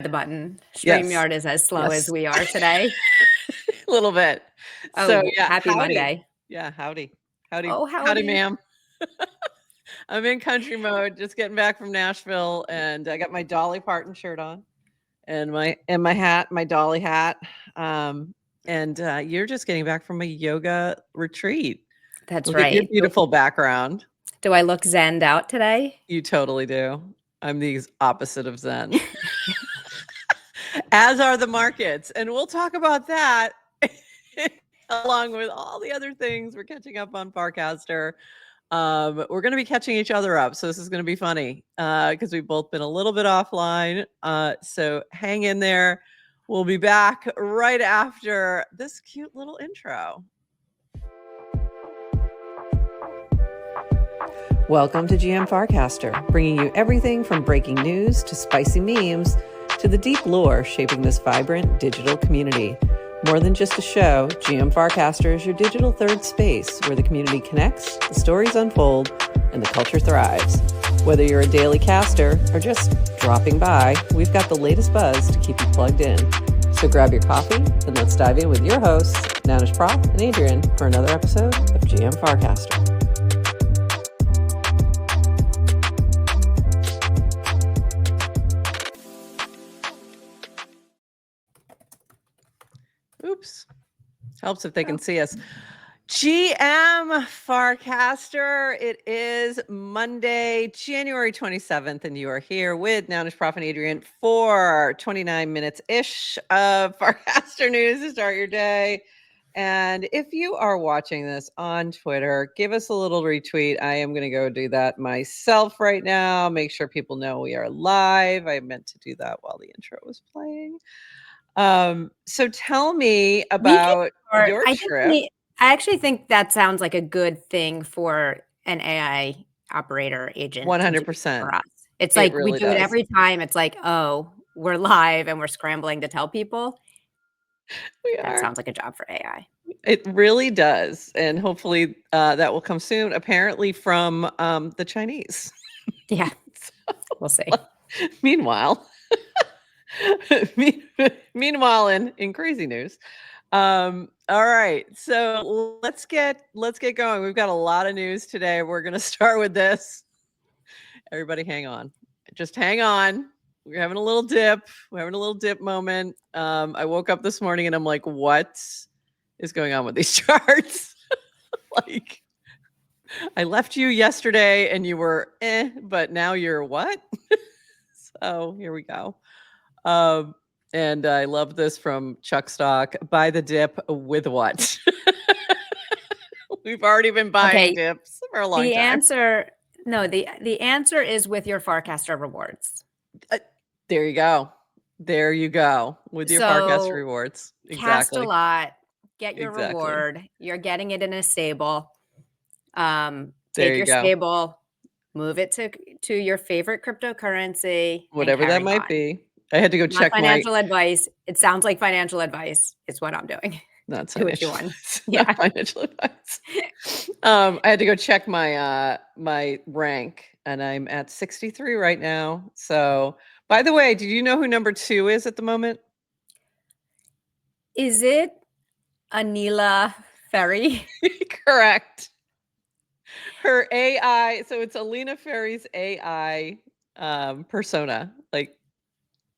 the button. Yes. StreamYard is as slow as we are today. A little bit. Oh, So yeah, happy howdy. Monday. Yeah, howdy. Howdy. Oh, Howdy, howdy. ma'am. I'm in country mode, just getting back from Nashville, and I got my Dolly Parton shirt on and my hat, my Dolly hat. And you're just getting back from a yoga retreat. That's Look at your right. beautiful background. Do I look zenned out today? You totally do. I'm the opposite of zen. As are the markets. And we'll talk about that along with all the other things. We're catching up on Farcaster. We're going to be catching each other up. So this is going to be funny because we've both been a little bit offline. So hang in there. We'll be back right after this cute little intro. Welcome to GM Farcaster, bringing you everything from breaking news to spicy memes to the deep lore shaping this vibrant digital community. More than just a show, GM Farcaster is your digital third space where the community connects, the stories unfold, and the culture thrives. Whether you're a daily caster or just dropping by, we've got the latest buzz to keep you plugged in. So grab your coffee and let's dive in with your hosts, Nanish Prof and Adrian, for another episode of GM Farcaster. Oops. Helps if they can see us. GM Farcaster. It is Monday, January 27th, and you are here with Nanish Prof and Adrian for 29 minutes-ish of Farcaster news to start your day. And if you are watching this on Twitter, give us a little retweet. I am going to go do that myself right now. Make sure people know we are live. I meant to do that while the intro was playing. So tell me about your trip. I actually think that sounds like a good thing for an AI operator agent. 100%. For us. It's like really we do it every time. It's like, oh, we're live and we're scrambling to tell people. That sounds like a job for AI. It really does. And hopefully that will come soon, apparently from the Chinese. Yeah, we'll see. Meanwhile, in crazy news. All right, so let's get going. We've got a lot of news today. We're going to start with this. Everybody hang on. Just hang on. We're having a little dip. We're having a little dip moment. I woke up this morning and I'm like, what is going on with these charts? Like, I left you yesterday and you were but now you're what? So here we go. And I love this from Chuck Stock. Buy the dip with what? We've already been buying dips for a long time. The answer is with your Farcaster rewards. There you go. There you go. With your Farcaster rewards. Exactly. Cast a lot. Get your reward. You're getting it in a stable. Take your stable, move it to your favorite cryptocurrency. Whatever that might be. I had to go check financial advice. It sounds like financial advice. It's what I'm doing. Not do what you want. Yeah, financial advice. I had to go check my my rank, and I'm at 63 right now. So, by the way, did you know who number 2 is at the moment? Is it Anila Ferry? Correct. Her AI. So it's Alina Ferry's AI persona. Like,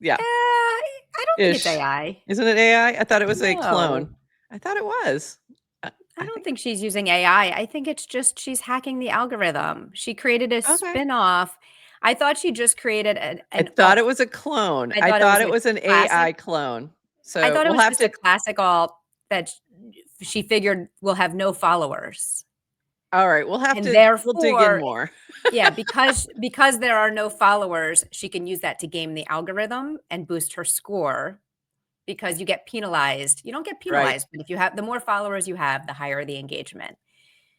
yeah. I don't think it's AI. Isn't it AI? I thought it was a clone. I thought it was. I don't think she's using AI. I think it's just she's hacking the algorithm. She created a spin-off. I thought she just created I thought it was a clone. I thought it was an AI clone. So I thought it was just a classical that she figured will have no followers. All right, we'll dig in more. Yeah, because there are no followers, she can use that to game the algorithm and boost her score. Because you get penalized. You don't get penalized, but if you have the more followers you have, the higher the engagement.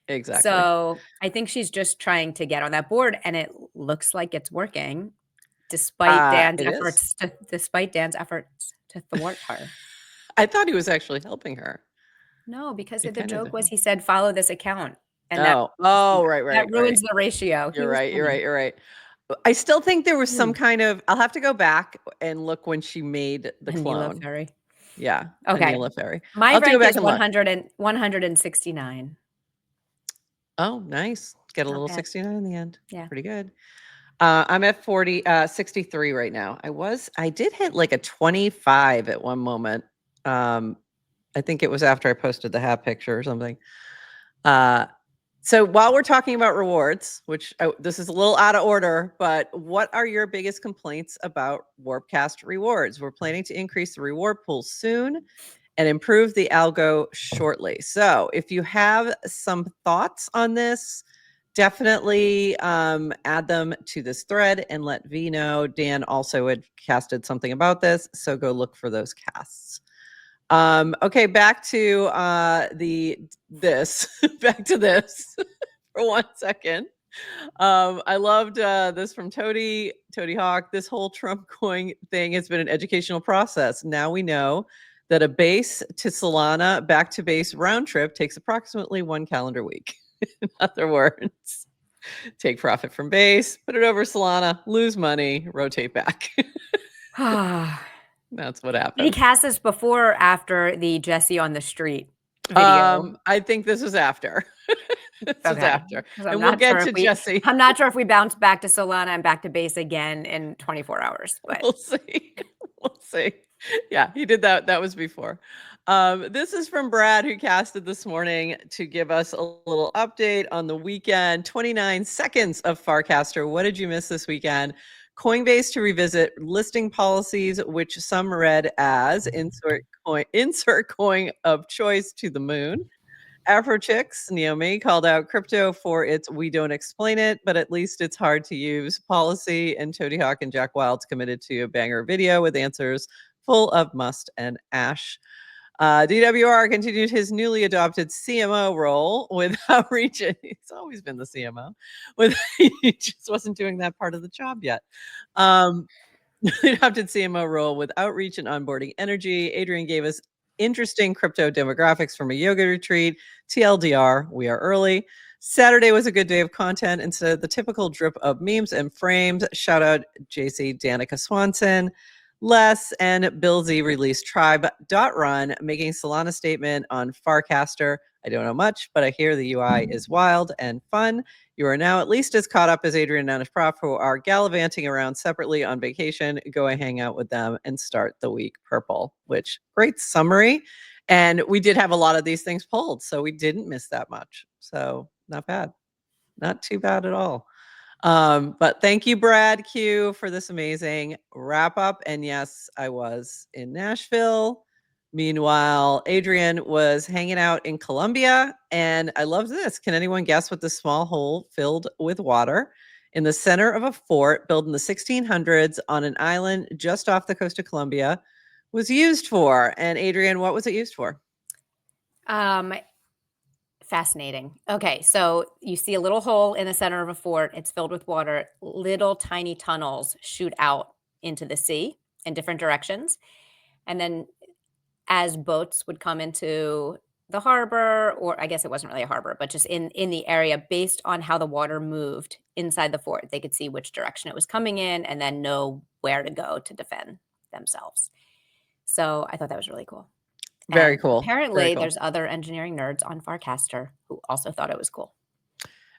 Exactly. So I think she's just trying to get on that board, and it looks like it's working, despite Dan's efforts to thwart her. I thought he was actually helping her. No, because the joke was he said follow this account, and right. That ruins the ratio. You're right. I still think there was some kind of, I'll have to go back and look when she made the Anila clone. Ferry. Yeah. Okay. Anila Ferry. My I'll have to go rank back is and look. 169. Oh, nice. Get a Not little bad. 69 in the end. Yeah. Pretty good. I'm at 63 right now. I did hit like a 25 at one moment. I think it was after I posted the hat picture or something. So while we're talking about rewards, which this is a little out of order, but what are your biggest complaints about Warpcast rewards? We're planning to increase the reward pool soon and improve the algo shortly. So if you have some thoughts on this, definitely add them to this thread and let V know. Dan also had casted something about this, so go look for those casts. Okay, back to this back to this for 1 second. I loved this from Toady Hawk. This whole Trump coin thing has been an educational process. Now we know that a base to Solana back to base round trip takes approximately 1 calendar week. In other words, take profit from base, put it over Solana, lose money, rotate back. That's what happened. Did he cast this before or after the Jesse on the street video? I think this was after. This is after. And we'll get to Jesse. I'm not sure if we bounce back to Solana and back to base again in 24 hours, but we'll see. We'll see. Yeah, he did that. That was before. This is from Brad, who casted this morning to give us a little update on the weekend. 29 seconds of Farcaster. What did you miss this weekend? Coinbase to revisit listing policies, which some read as insert coin of choice to the moon. Afro Chicks, Naomi, called out crypto for its "we don't explain it, but at least it's hard to use" policy, and Toady Hawk and Jack Wild's committed to a banger video with answers full of must and ash. DWR continued his newly adopted CMO role with outreach. He's always been the CMO. He just wasn't doing that part of the job yet. Adopted CMO role with outreach and onboarding energy. Adrian gave us interesting crypto demographics from a yoga retreat. TLDR, we are early. Saturday was a good day of content instead of the typical drip of memes and frames. Shout out JC Danica Swanson. Les and Bill Z released Tribe.run, making Solana statement on Farcaster. I don't know much, but I hear the UI is wild and fun. You are now at least as caught up as Adrian and his prof, who are gallivanting around separately on vacation. Go and hang out with them and start the week purple, which great summary. And we did have a lot of these things pulled, so we didn't miss that much. So not bad. Not too bad at all. But thank you, Brad Q, for this amazing wrap up. And yes, I was in Nashville. Meanwhile, Adrian was hanging out in Colombia. And I love this. Can anyone guess what this small hole filled with water in the center of a fort built in the 1600s on an island just off the coast of Colombia was used for? And Adrian, what was it used for? Fascinating. Okay, so you see a little hole in the center of a fort. It's filled with water. Little tiny tunnels shoot out into the sea in different directions. And then as boats would come into the harbor, or I guess it wasn't really a harbor, but just in the area, based on how the water moved inside the fort, they could see which direction it was coming in and then know where to go to defend themselves. So I thought that was really cool. Very And cool. apparently, Very cool. there's other engineering nerds on Farcaster who also thought it was cool.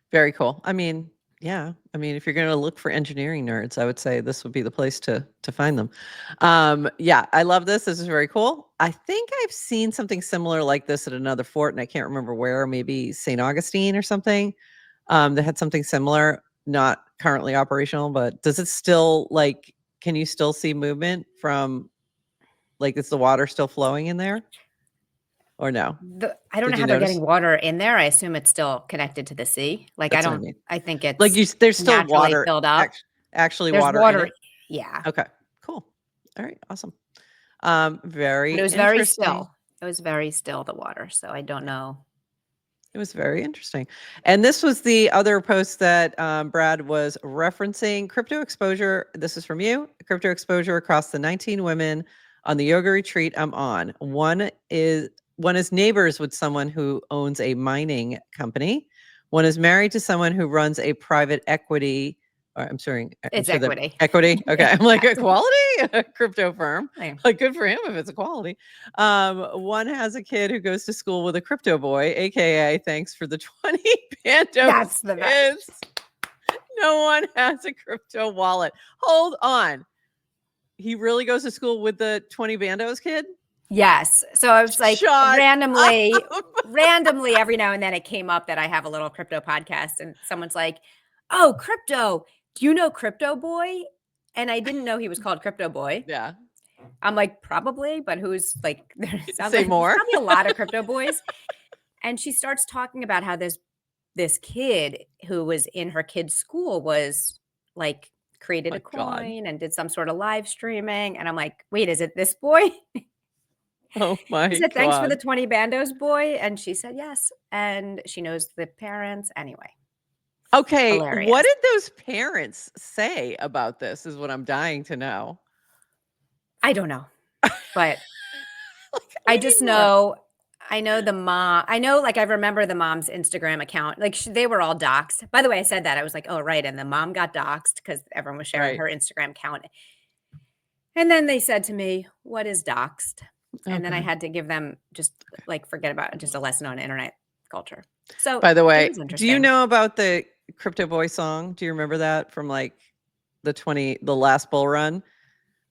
Very cool. I mean, yeah. I mean, if you're going to look for engineering nerds, I would say this would be the place to find them. Yeah, I love this. This is very cool. I think I've seen something similar like this at another fort, and I can't remember where. Maybe St. Augustine or something. That had something similar, not currently operational, but does it still like? Can you still see movement from? Like, is the water still flowing in there? Or no? I don't know how they're getting water in there. I assume it's still connected to the sea. Like, That's what I mean. I think it's like there's still naturally water filled up. Actually, There's water in it? Yeah. Okay, cool. All right, awesome. Very But it was very still. It was very still, the water. So I don't know. It was very interesting. And this was the other post that Brad was referencing. Crypto exposure. This is from you. Crypto exposure across the 19 women on the yoga retreat I'm on. One is neighbors with someone who owns a mining company. One is married to someone who runs a private equity I'm sorry. It's equity. Equity. Okay. I'm like, equality? A crypto firm. Yeah. Like, good for him if it's equality. One has a kid who goes to school with a crypto boy, AKA thanks for the 20 Bandos That's the kids. best. No one has a crypto wallet. Hold on. He really goes to school with the 20 Bandos kid? Yes. So I was like, Shut randomly up. every now and then it came up that I have a little crypto podcast and someone's like, "Oh, crypto. Do you know Crypto Boy?" And I didn't know he was called Crypto Boy. Yeah. I'm like, probably, but who's like, there sounds Say like more. there's probably a lot of crypto boys. And she starts talking about how this kid who was in her kid's school was like created My a God. coin and did some sort of live streaming. And I'm like, wait, is it this boy? Oh my He said, "Thanks for the God. 20 Bandos, boy." And she said, "Yes." And she knows the parents. Anyway, Okay. What hilarious. did those parents say about this is what I'm dying to know. I don't know, but Like, I we just need more. know, I know the mom. I know, like, I remember the mom's Instagram account. Like, they were all doxxed. By the way, I said that. I was like, "Oh, right." And the mom got doxxed because everyone was sharing Right. her Instagram account. And then they said to me, "What is doxxed?" And then I Okay. had to give them just like forget about it, just a lesson on internet culture. So By the it way, was do you interesting. know about the Crypto Boy song? Do you remember that from like the last bull run?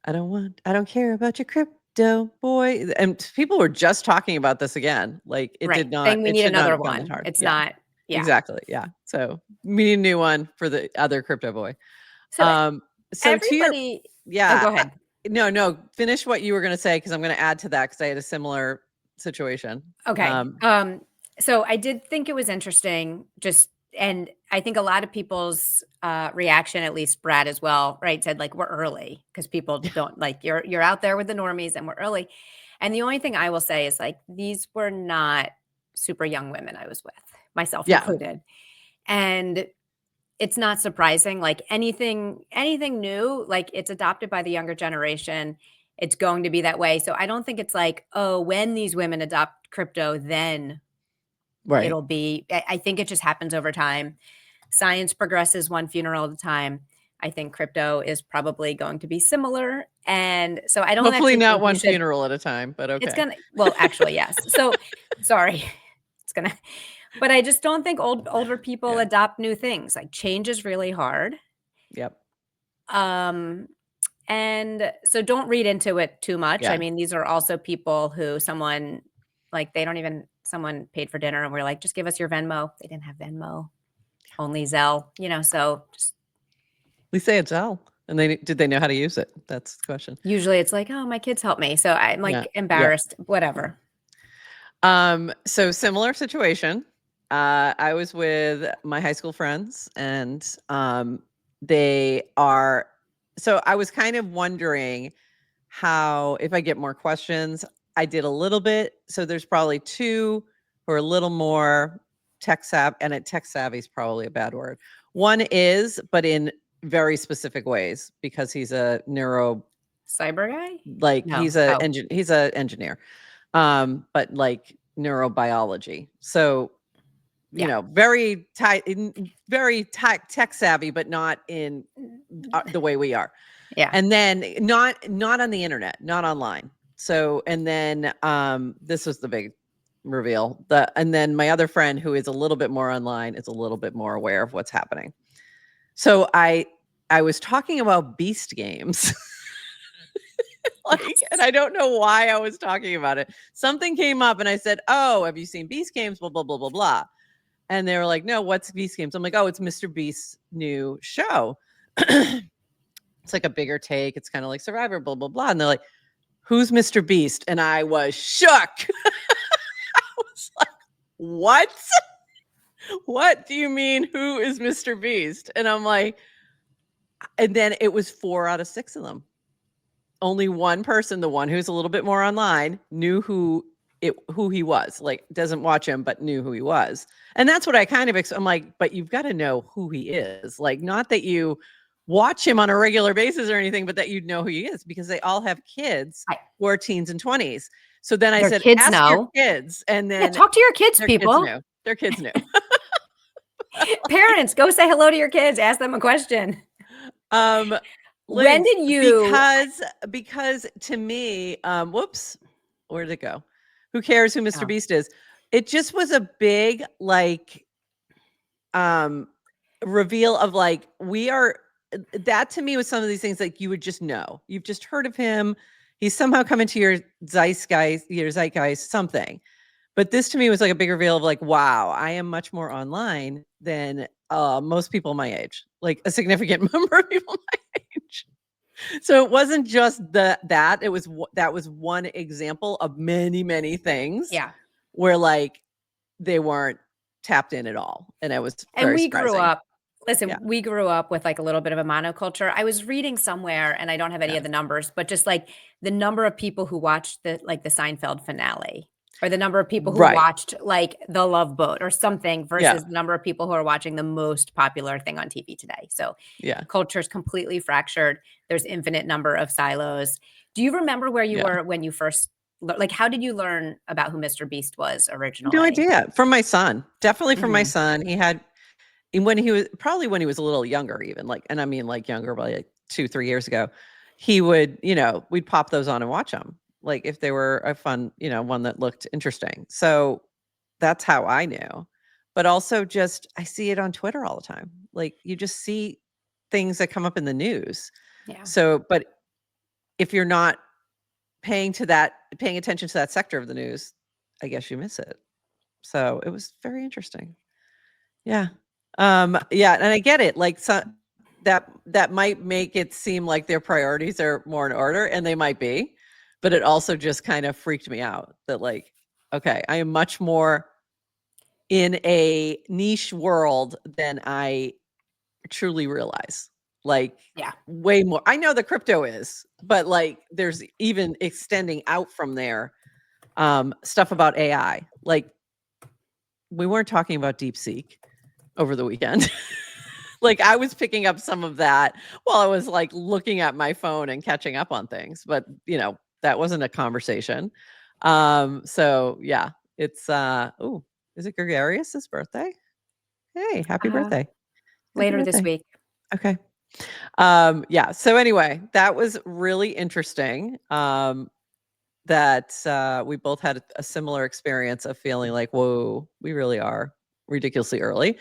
I don't care about your crypto boy. And people were just talking about this again. Like Right. Saying we it need should not another have gone that one. hard. It's Yeah, not, yeah. exactly. Yeah. So we need a new one for the other crypto boy. So So to your, everybody, oh, yeah, go ahead. no, finish what you were going to say. Cause I'm going to add to that. Cause I had a similar situation. Okay. So I did think it was interesting and I think a lot of people's reaction, at least Brad as well, right, said like we're early because people don't like you're out there with the normies and we're early. And the only thing I will say is like these were not super young women I was with, myself Yeah. included. And it's not surprising, like anything new, like it's adopted by the younger generation. It's going to be that way. So I don't think it's like, oh, when these women adopt crypto, then Right. it'll be I think it just happens over time. Science progresses one funeral at a time. I think crypto is probably going to be similar. And so I don't Hopefully actually not think we one should funeral at a time, but it's okay. gonna well, actually, yes. So sorry. It's gonna but I just don't think older people Yeah. adopt new things. Like change is really hard. Yep. Um, and so don't read into it too much. I Yeah. mean, these are also people who someone like they don't even someone paid for dinner and we're like, just give us your Venmo. They didn't have Venmo, only Zelle, so just We say it's L. And did they know how to use it? That's the question. usually it's like, oh, my kids help me. So I'm Yeah. like embarrassed, whatever. So similar situation. I was with my high school friends and so I was kind of wondering how, if I get more questions, I did a little bit. So there's probably two who are a little more tech savvy, and tech savvy is probably a bad word. One is, but in very specific ways, because he's a Cyber guy? like No. he's a engineer, but like neurobiology. So Yeah. very tech savvy, but not in the way we are. Yeah. And then not on the internet, not online. So, and then this was the big reveal. And then my other friend, who is a little bit more online, is a little bit more aware of what's happening. So I was talking about beast games. And I don't know why I was talking about it. Something came up and I said, "Oh, have you seen Beast Games? Blah, blah, blah, blah, blah." And they were like, "No, what's Beast Games?" I'm like, "Oh, it's Mr. Beast's new show." It's like a bigger take. It's kind of like Survivor, blah, blah, blah. And they're like, "Who's Mr. Beast?" And I was shook. I was like, "What? What do you mean, who is Mr. Beast?" And I'm like, and then it was 4 out of 6 of them. Only one person, the one who's a little bit more online, knew who he was. Like, doesn't watch him, but knew who he was. And that's what I kind of I'm like, but you've got to know who he is. Like, not that you watch him on a regular basis or anything, but that you'd know who he is, because they all have kids who are teens and 20s. So then I said, kids ask your know. kids, and Yeah, then talk to your kids, their people. kids knew. Their kids knew. Parents, go say hello to your kids. Ask them a question. When When did you because to me, whoops, where did it go? Who cares who Mr. Oh. Beast is? It just was a big like reveal of like that to me was some of these things like you would just know. You've just heard of him. He's somehow come into your zeitgeist, something. But this to me was like a big reveal of like, wow, I am much more online than most people my age, like a significant number of people my age. So it wasn't just that was one example of many, many things where like they weren't tapped in at all. And it was very surprising. We grew up with like a little bit of a monoculture. I was reading somewhere, and I don't have any of the numbers, but just like the number of people who watched the Seinfeld finale, or the number of people who watched like The Love Boat or something versus the number of people who are watching the most popular thing on TV today. So culture is completely fractured. There's infinite number of silos. Do you remember where you were when you first, like, how did you learn about who Mr. Beast was originally? No idea. From my son. Definitely from my son. He had, when he was a little younger, even like, and I mean like younger, by like 2-3 years ago, he would, we'd pop those on and watch them. Like if they were a fun, one that looked interesting. So that's how I knew. But also just, I see it on Twitter all the time. Like you just see things that come up in the news. Yeah. So, but if you're not paying attention to that sector of the news, I guess you miss it. So it was very interesting. Yeah. And I get it. Like that might make it seem like their priorities are more in order, and they might be, but it also just kind of freaked me out that like, okay, I am much more in a niche world than I truly realize. Like way more. I know the crypto is, but like there's even extending out from there stuff about AI. Like we weren't talking about DeepSeek over the weekend. Like I was picking up some of that while I was like looking at my phone and catching up on things, but that wasn't a conversation. So yeah, it's is it Gregarious' birthday? Hey, happy birthday. Later this week. Okay. So anyway, that was really interesting. That we both had a similar experience of feeling like, whoa, we really are ridiculously early.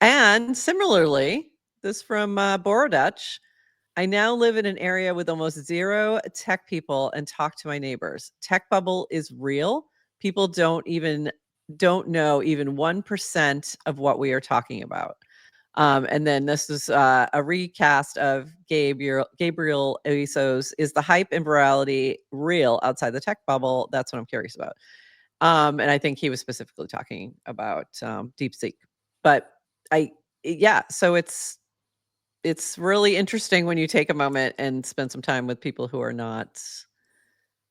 And similarly, this from Borodutch, I now live in an area with almost zero tech people and talk to my neighbors. Tech bubble is real. People don't know even 1% of what we are talking about. And then this is a recast of Gabriel Oiso's "Is the hype and virality real outside the tech bubble?" That's what I'm curious about. And I think he was specifically talking about DeepSeek. But so it's really interesting when you take a moment and spend some time with people who are not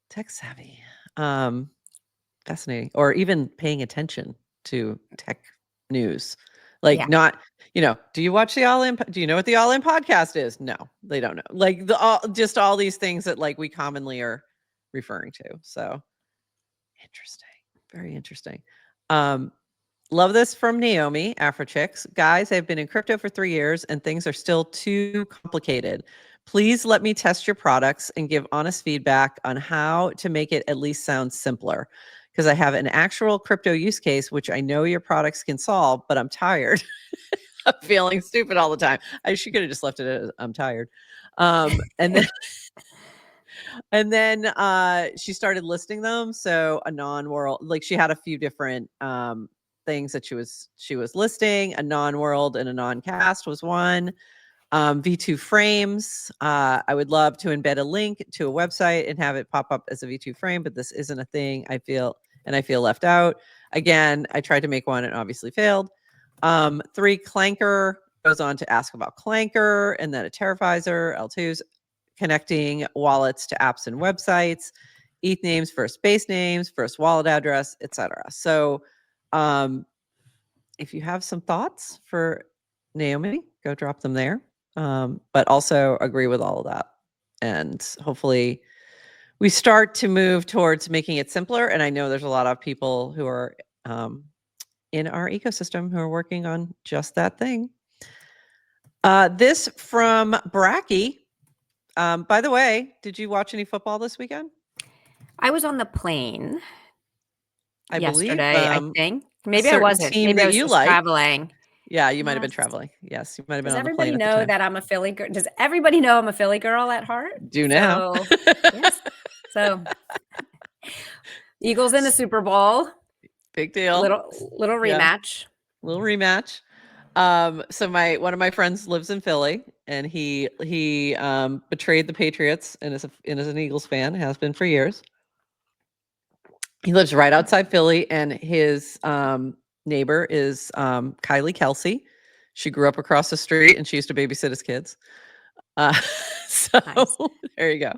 tech savvy. Fascinating. Or even paying attention to tech news. Like not, do you watch the All In? Do you know what the All In podcast is? No, they don't know. Like just all these things that like we commonly are referring to. So interesting. Very interesting. Love this from Naomi, Afrochicks. Guys, I've been in crypto for 3 years and things are still too complicated. Please let me test your products and give honest feedback on how to make it at least sound simpler. Because I have an actual crypto use case, which I know your products can solve, but I'm tired of feeling stupid all the time. She could have just left it as I'm tired. And then and then she started listing them. So a non-world, like she had a few different things that she was listing. A non-world and a non-cast was one. V2 frames. I would love to embed a link to a website and have it pop up as a V2 frame, but this isn't a thing. I feel left out. Again, I tried to make one and obviously failed. 3, Clanker goes on to ask about Clanker, and then a Terravisor, L2s, connecting wallets to apps and websites, ETH names, first base names, first wallet address, etc. So if you have some thoughts for Naomi, go drop them there. But also agree with all of that. And hopefully we start to move towards making it simpler. And I know there's a lot of people who are in our ecosystem who are working on just that thing. This from Bracky. By the way, did you watch any football this weekend? I was on the plane I believe yesterday, I think. a Maybe I certain wasn't. team Maybe I that was you just like. traveling. Yeah, you might have been Yes. traveling. Yes, you might have been Does on the plane everybody at the know time. that I'm a Philly girl? Does everybody know I'm a Philly girl at heart? Do now. So, yes. So, Eagles in the Super Bowl. Big deal. Little Yeah, rematch. little rematch. So one of my friends lives in Philly, and he betrayed the Patriots and is an Eagles fan, has been for years. He lives right outside Philly, and his neighbor is Kylie Kelsey. She grew up across the street, and she used to babysit his kids. So Nice. there you go.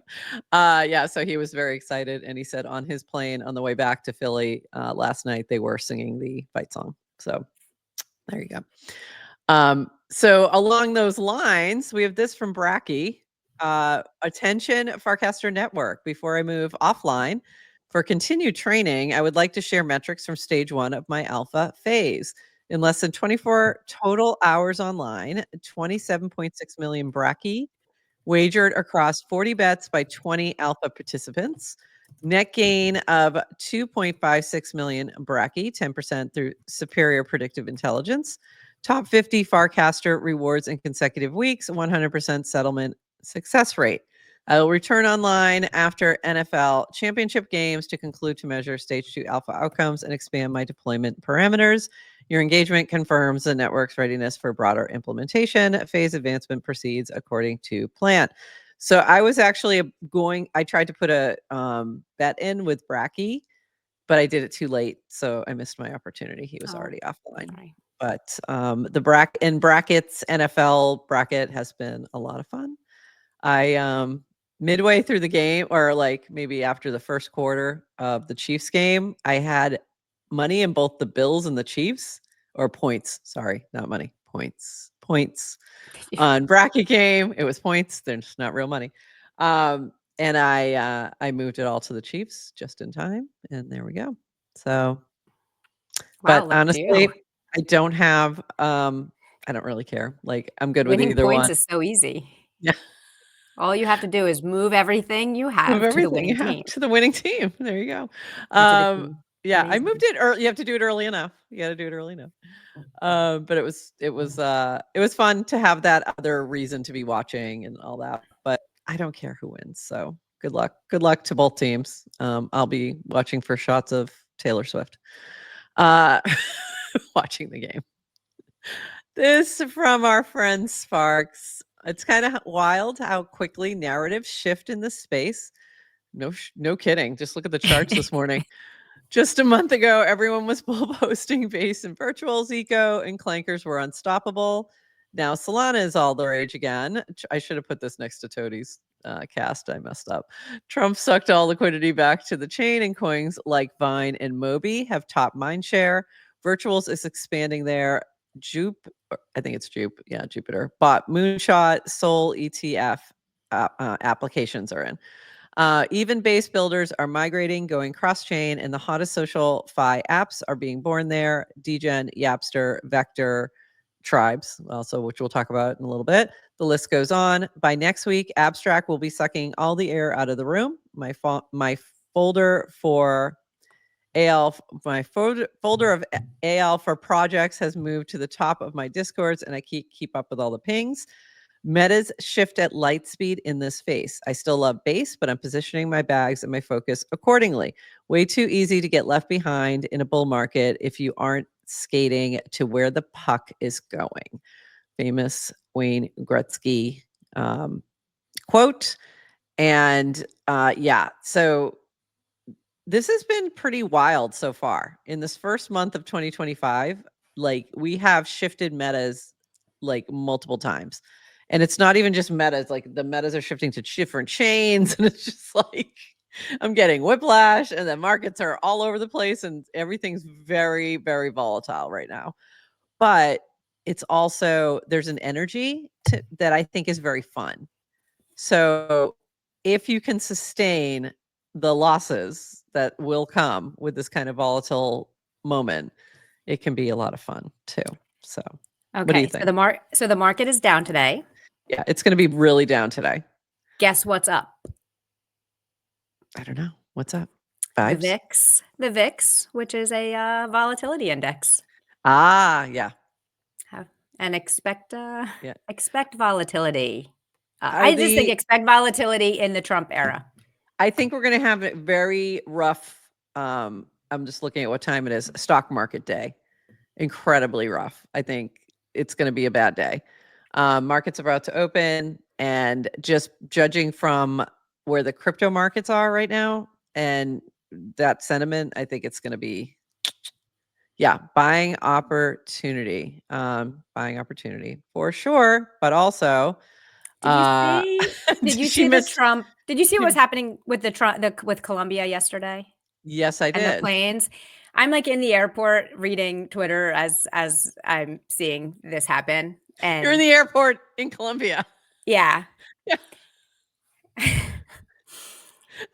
Yeah, so he was very excited, and he said on his plane on the way back to Philly last night, they were singing the fight song. So there you go. So along those lines, we have this from Bracky. Attention, Farcaster Network. Before I move offline for continued training, I would like to share metrics from stage 1 of my alpha phase. In less than 24 total hours online, 27.6 million Bracky wagered across 40 bets by 20 alpha participants. Net gain of 2.56 million Bracky, 10% through superior predictive intelligence. Top 50 Farcaster rewards in consecutive weeks, 100% settlement success rate. I will return online after NFL championship games to conclude to measure stage 2 alpha outcomes and expand my deployment parameters. Your engagement confirms the network's readiness for broader implementation. Phase advancement proceeds according to plan. So I was actually I tried to put a bet in with Bracky, but I did it too late. So I missed my opportunity. He was already offline. Sorry. But the brackets NFL bracket has been a lot of fun. I midway through the game, or like maybe after the first quarter of the Chiefs game, I had money in both the Bills and the Chiefs, or points. Sorry, not money. Points on bracket game. It was points. They're just not real money. And I moved it all to the Chiefs just in time, and there we go. So, Wow, but look at you. honestly, I don't have. I don't really care. Like I'm good with Winning either points one. is so easy. Yeah. All you have to do is move everything you Move have to the everything you winning have team to the winning team. There you go. or to the team. Yeah, I moved Amazing. it early. You have to do it early enough. You got to do it early enough. But it was fun to have that other reason to be watching and all that. But I don't care who wins. So good luck. Good luck to both teams. I'll be watching for shots of Taylor Swift. Uh, watching the game. This from our friend Sparks. It's kind of wild how quickly narratives shift in this space. No kidding. Just look at the charts this morning. Just a month ago, everyone was bull posting base and virtuals, eco, and clankers were unstoppable. Now Solana is all the rage again. I should have put this next to Toadie's cast. I messed up. Trump sucked all liquidity back to the chain, and coins like Vine and Moby have top mind share. Virtuals is expanding there. I think it's Yeah, Jupiter. Bought Moonshot, Sol ETF applications are in. Even base builders are migrating, going cross-chain, and the hottest social fi apps are being born there. Degen, Yapster, Vector, Tribes, also, which we'll talk about in a little bit. The list goes on. By next week, Abastract will be sucking all the air out of the room. My folder for folder of AL for projects has moved to the top of my discords, and I keep up with all the pings. Metas shift at light speed in this phase. I still love base, but I'm positioning my bags and my focus accordingly. Way too easy to get left behind in a bull market if you aren't skating to where the puck is going. Famous Wayne Gretzky quote. And yeah, so this has been pretty wild so far. In this first month of 2025, like we have shifted metas like multiple times. And it's not even just metas, like the metas are shifting to different chains. And it's just like I'm getting whiplash, and the markets are all over the place, and everything's very, very volatile right now. But it's also there's an energy that I think is very fun. So if you can sustain the losses that will come with this kind of volatile moment, it can be a lot of fun too. So What do you Okay, think? so the market is down today. Yeah, it's going to be really down today. Guess what's up? I don't know. What's up? The Vibes? VIX, which is a volatility index. Ah, yeah. And Yeah. expect volatility. Are I just think the expect volatility in the Trump era. I think we're going to have a very rough I'm just looking at what time it is. Stock market day. Incredibly rough. I think it's going to be a bad day. Markets are about to open, and just judging from where the crypto markets are right now and that sentiment, I think it's going to be, yeah, buying opportunity. Buying opportunity for sure, but also, Did you uh, see? Did you she see the missed. Trump? Did you see what was happening with with Colombia yesterday Yes, I and the did. planes? I'm like in the airport reading Twitter as I'm seeing this happen, You're in and the airport in Colombia. yeah. Yeah, I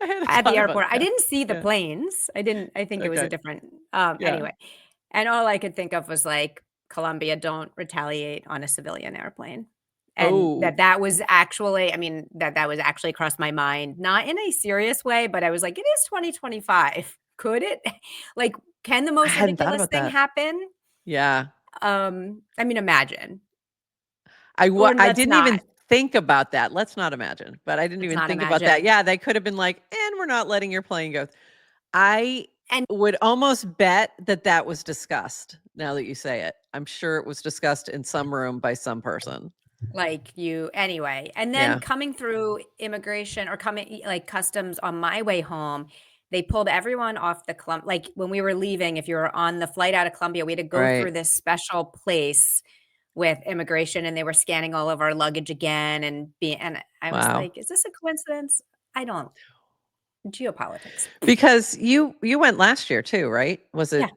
hadn't At the thought about airport. I that. didn't see the Yeah. planes. I think it was a Okay. different Yeah. anyway. And all I could think of was like, Colombia, don't retaliate on a civilian airplane. And Oh, that was actually, I mean, that was actually crossed my mind, not in a serious way, but I was like, it is 2025. Could it? Like, can the I most hadn't thought ridiculous about thing that. happen? Yeah. I mean, imagine. I Or I let's didn't not. even think about that. Let's not imagine, but I didn't Let's even not think about that. imagine. Yeah, they could have been like, "And we're not letting your plane go." I And would almost bet that that was discussed, now that you say it. I'm sure it was discussed in some room by some person. like you anyway. And then Yeah, coming through immigration or coming like customs on my way home, they pulled everyone off the like when we were leaving, if you were on the flight out of Columbia, we had to go right. through this special place with immigration and they were scanning all of our luggage again and I was Wow. like, is this a coincidence? I don't geopolitics. Because you went last year too, right? Was Yeah, it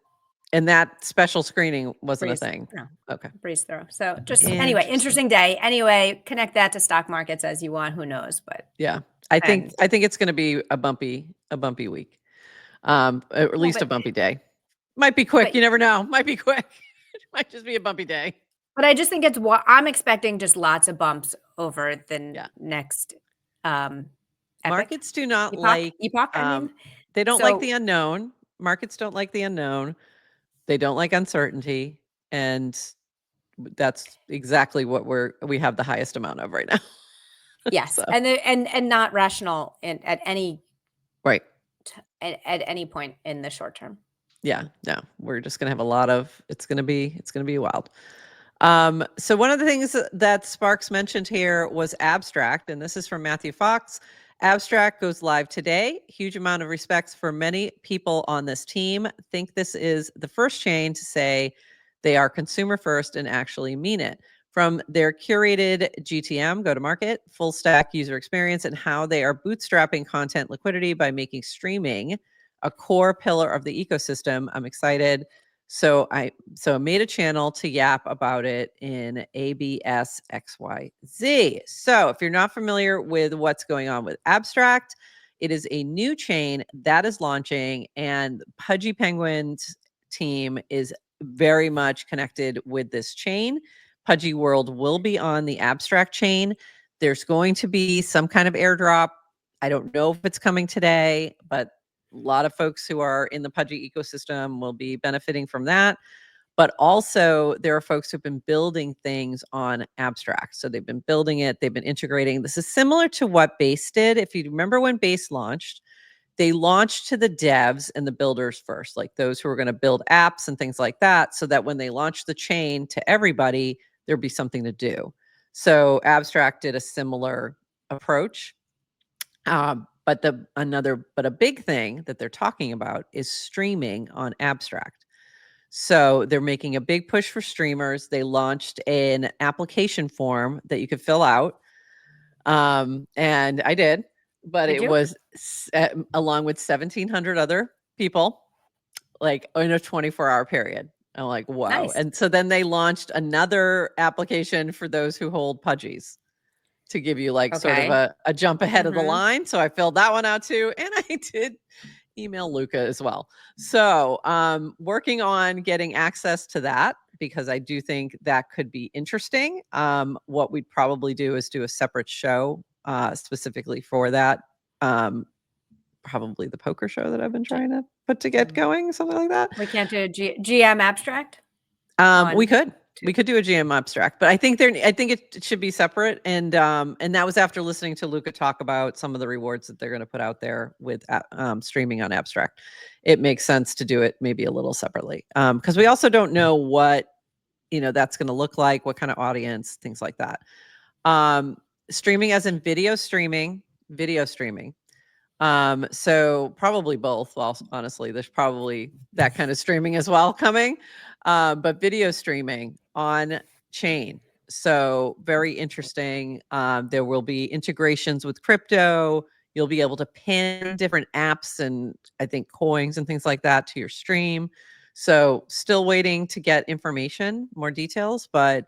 and that special screening wasn't a breeze. thing? No, Okay. breeze through. So just anyway, Interesting. interesting day. Anyway, connect that to stock markets as you want. Who knows? But Yeah. I think and I think it's gonna be a bumpy week. At well, least a bumpy day. Might be quick, but you never know. Might be quick. It might just be a bumpy day. But I just think it's what I'm expecting just lots of bumps over the Yeah. next, um, epic Markets do not epoch like, epoch, I mean. they don't like So, the unknown. Markets don't like the unknown. They don't like uncertainty, and that's exactly what we have the highest amount of right now. yes, So, and not rational at any right. at any point in the short term. Yeah, no. We're just gonna have a lot of it's gonna be wild. So one of the things that Sparks mentioned here was Abstract, and this is from Matthew Fox. Abstract goes live today. Huge amount of respects for many people on this team. Think this is the first chain to say they are consumer first and actually mean it. From their curated GTM, go to market, full stack user experience, and how they are bootstrapping content liquidity by making streaming a core pillar of the ecosystem. I'm excited. So I made a channel to yap about it in ABSXYZ. So if you're not familiar with what's going on with Abstract, it is a new chain that is launching, and Pudgy Penguin's team is very much connected with this chain. Pudgy World will be on the Abstract chain. There's going to be some kind of airdrop. I don't know if it's coming today, but a lot of folks who are in the Pudgy ecosystem will be benefiting from that. But also, there are folks who've been building things on Abstract. So they've been building it, they've been integrating. This is similar to what Base did. If you remember when Base launched, they launched to the devs and the builders first, like those who are going to build apps and things like that, so that when they launched the chain to everybody, there'd be something to do. So Abstract did a similar approach. But a big thing that they're talking about is streaming on Abstract. So they're making a big push for streamers. They launched an application form that you could fill out. And I did, but Did it you? was along with 1,700 other people, like in a 24-hour period. I'm like, whoa. Nice. And so then they launched another application for those who hold pudgies to give you like sort of Okay. a jump ahead of the Mhm. line. So I filled that one out too. And I did email Luca as well. So working on getting access to that, because I do think that could be interesting. What we'd probably do is do a separate show specifically for that. Probably the poker show that I've been trying to put to get going, something like that. We can't do a GM Abstract? We could. We could do a GM Abstract, but I think it should be separate. And that was after listening to Luca talk about some of the rewards that they're going to put out there with streaming on Abstract. It makes sense to do it maybe a little separately, because we also don't know what that's going to look like, what kind of audience, things like that. Streaming as in video streaming. So probably both. Well, honestly, there's probably that kind of streaming as well coming. But video streaming on chain. So very interesting. There will be integrations with crypto. You'll be able to pin different apps and I think coins and things like that to your stream. So still waiting to get information, more details, but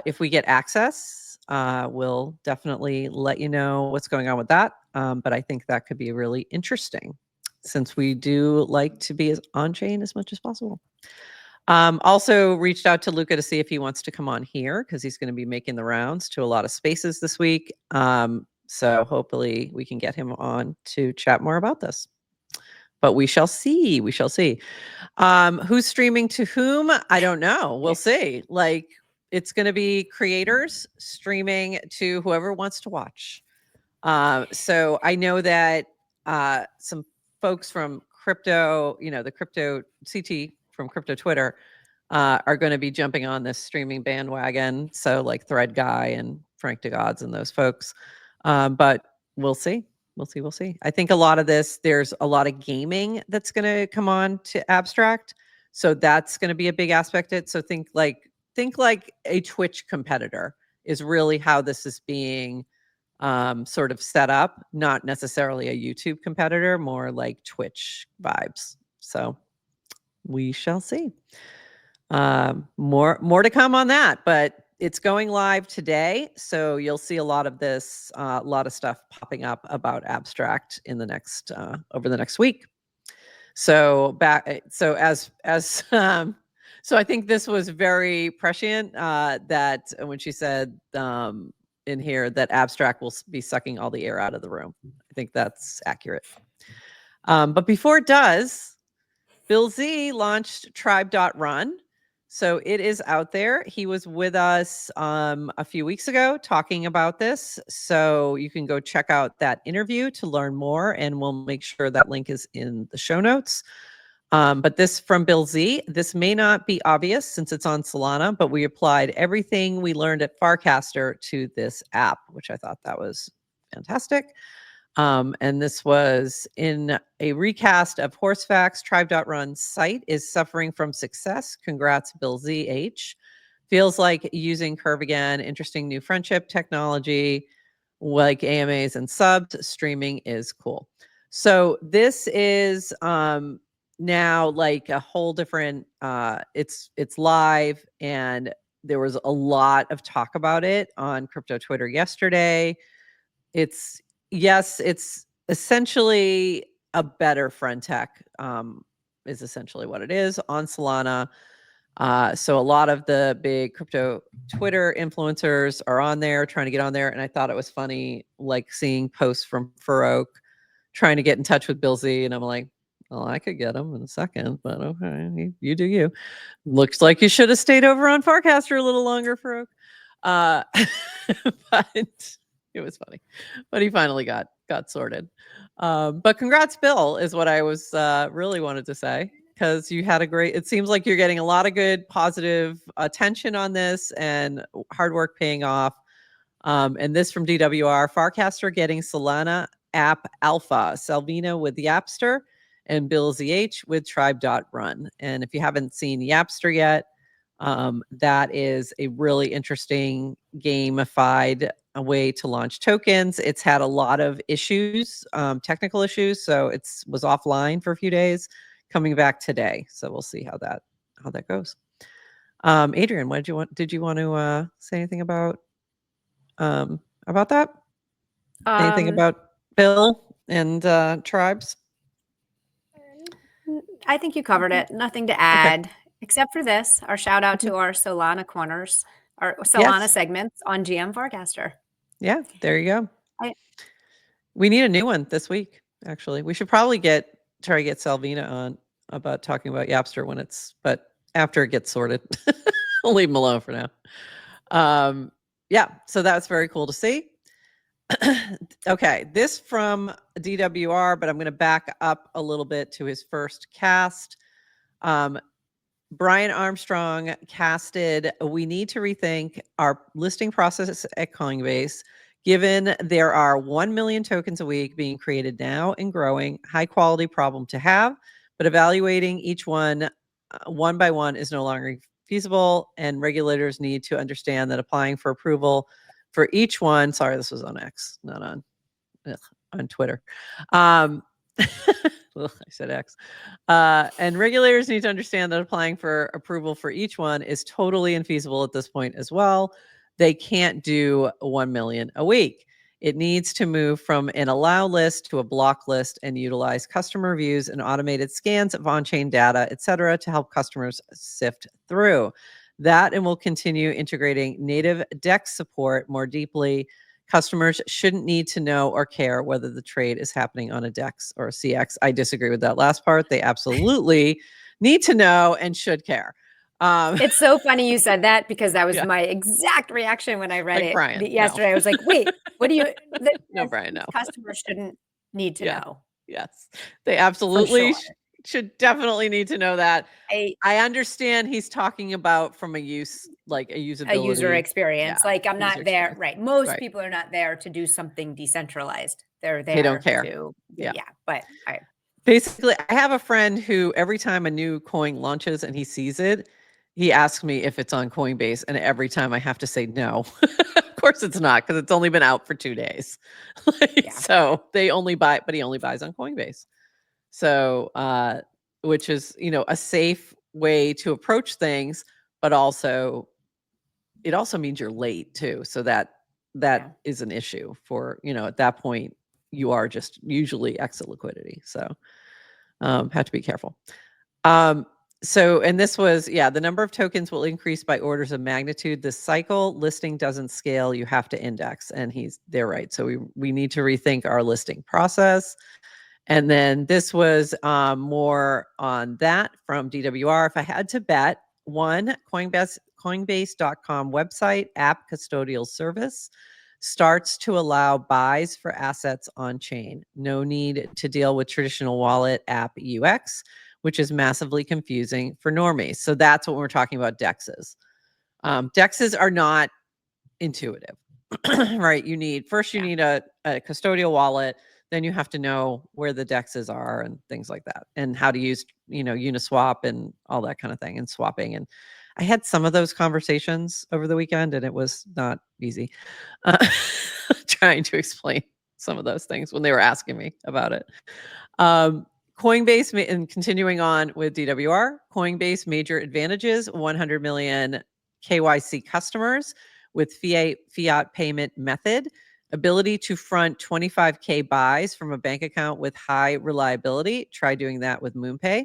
if we get access, we'll definitely let you know what's going on with that. But I think that could be really interesting since we do like to be as on-chain as much as possible. Also reached out to Luca to see if he wants to come on here because he's going to be making the rounds to a lot of spaces this week. So hopefully we can get him on to chat more about this. But we shall see. We shall see. Who's streaming to whom? I don't know. We'll see. Like, it's going to be creators streaming to whoever wants to watch. So I know that some folks from crypto, the crypto CT from crypto Twitter are going to be jumping on this streaming bandwagon. So like Thread Guy and Frank DeGods and those folks. But we'll see. We'll see. I think a lot of this, there's a lot of gaming that's going to come on to Abstract. So that's going to be a big aspect of it. So think like a Twitch competitor is really how this is being sort of set up, not necessarily a YouTube competitor, more like Twitch vibes. So we shall see. More to come on that, but it's going live today. So you'll see a lot of this, a lot of stuff popping up about Abstract in the next, over the next week. So so I think this was very prescient that when she said in here that Abstract will be sucking all the air out of the room. I think that's accurate. But before it does, Bill Z launched Tribe.run. So it is out there. He was with us a few weeks ago talking about this. So you can go check out that interview to learn more, and we'll make sure that link is in the show notes. But this from Bill Z, this may not be obvious since it's on Solana, but we applied everything we learned at Farcaster to this app, which I thought that was fantastic. And this was in a recast of Horsefacts. Tribe.run site is suffering from success. Congrats, Bill ZH. Feels like using Curve again. Interesting new friendship technology like AMAs and subs. Streaming is cool. So this is now like a whole different, it's live, and there was a lot of talk about it on crypto Twitter yesterday. It's essentially a better friend tech, is essentially what it is on Solana. So a lot of the big crypto Twitter influencers are on there trying to get on there. And I thought it was funny, like seeing posts from Farouk trying to get in touch with Bill Z. And I'm like, well, I could get him in a second, but okay, you do you. Looks like you should have stayed over on Farcaster a little longer, Farouk. But it was funny, but he finally got sorted. But congrats, Bill, is what I was really wanted to say, because you had it seems like you're getting a lot of good positive attention on this and hard work paying off. And this from DWR, Farcaster getting Solana app alpha, Salvino with the Yapster, and Bill ZH with Tribe.run. And if you haven't seen Yapster yet, that is a really interesting gamified way to launch tokens. It's had a lot of issues, technical issues, so it was offline for a few days, coming back today. So we'll see how that goes. Adrian, what did you want to say anything about that? Anything about Bill and tribes? I think you covered it. Nothing to add, except for this, our shout out to our Solana corners, our Solana Yes. segments on GM Farcaster. Yeah, there you go. I- We need a new one this week, actually. We should probably try to get Salvina on about talking about Yapster but after it gets sorted. I'll leave him alone for now. Yeah, so that's very cool to see. Okay, this from DWR, but I'm going to back up a little bit to his first cast. Brian Armstrong casted, we need to rethink our listing process at Coinbase, given there are 1 million tokens a week being created now and growing, high quality problem to have, but evaluating each one by one is no longer feasible, and regulators need to understand that applying for approval for each one, sorry, this was on X, not on Twitter. I said X. And regulators need to understand that applying for approval for each one is totally infeasible at this point as well. They can't do 1 million a week. It needs to move from an allow list to a block list and utilize customer reviews and automated scans of on-chain data, et cetera, to help customers sift through that, and will continue integrating native DEX support more deeply. Customers shouldn't need to know or care whether the trade is happening on a DEX or a CX. I disagree with that last part. They absolutely need to know and should care. It's so funny you said that, because that was Yeah. my exact reaction when I read Like it Brian, yesterday. no. I was like, wait, what do you, No, Brian, no. customers shouldn't need to Yeah. know. Yes. They For absolutely sure. should definitely need to know that. I understand he's talking about from a usability. A user experience. Yeah, Like, I'm user not there, experience. right? Most Right. people are not there to do something decentralized. They're They don't there care. to, Yeah. but Basically, I have a friend who every time a new coin launches and he sees it, he asks me if it's on Coinbase, and every time I have to say no. Of course it's not, because it's only been out for 2 days. yeah. So he only buys on Coinbase. So, which is, a safe way to approach things, but also it also means you're late too. So that Yeah. is an issue for, at that point you are just usually exit liquidity. So, have to be careful. And this was, the number of tokens will increase by orders of magnitude this cycle. Listing doesn't scale, you have to index. And they're right. So we need to rethink our listing process. And then this was more on that from DWR. If I had to bet, one, Coinbase.com website app custodial service starts to allow buys for assets on chain. No need to deal with traditional wallet app UX, which is massively confusing for normies. So that's what we're talking about DEXs. DEXs are not intuitive, right? You need a custodial wallet. Then you have to know where the DEXs are and things like that, and how to use, Uniswap and all that kind of thing, and swapping. And I had some of those conversations over the weekend, and it was not easy trying to explain some of those things when they were asking me about it. Coinbase, and continuing on with DWR, Coinbase major advantages: 100 million KYC customers with fiat payment method, ability to front 25K buys from a bank account with high reliability. Try doing that with MoonPay.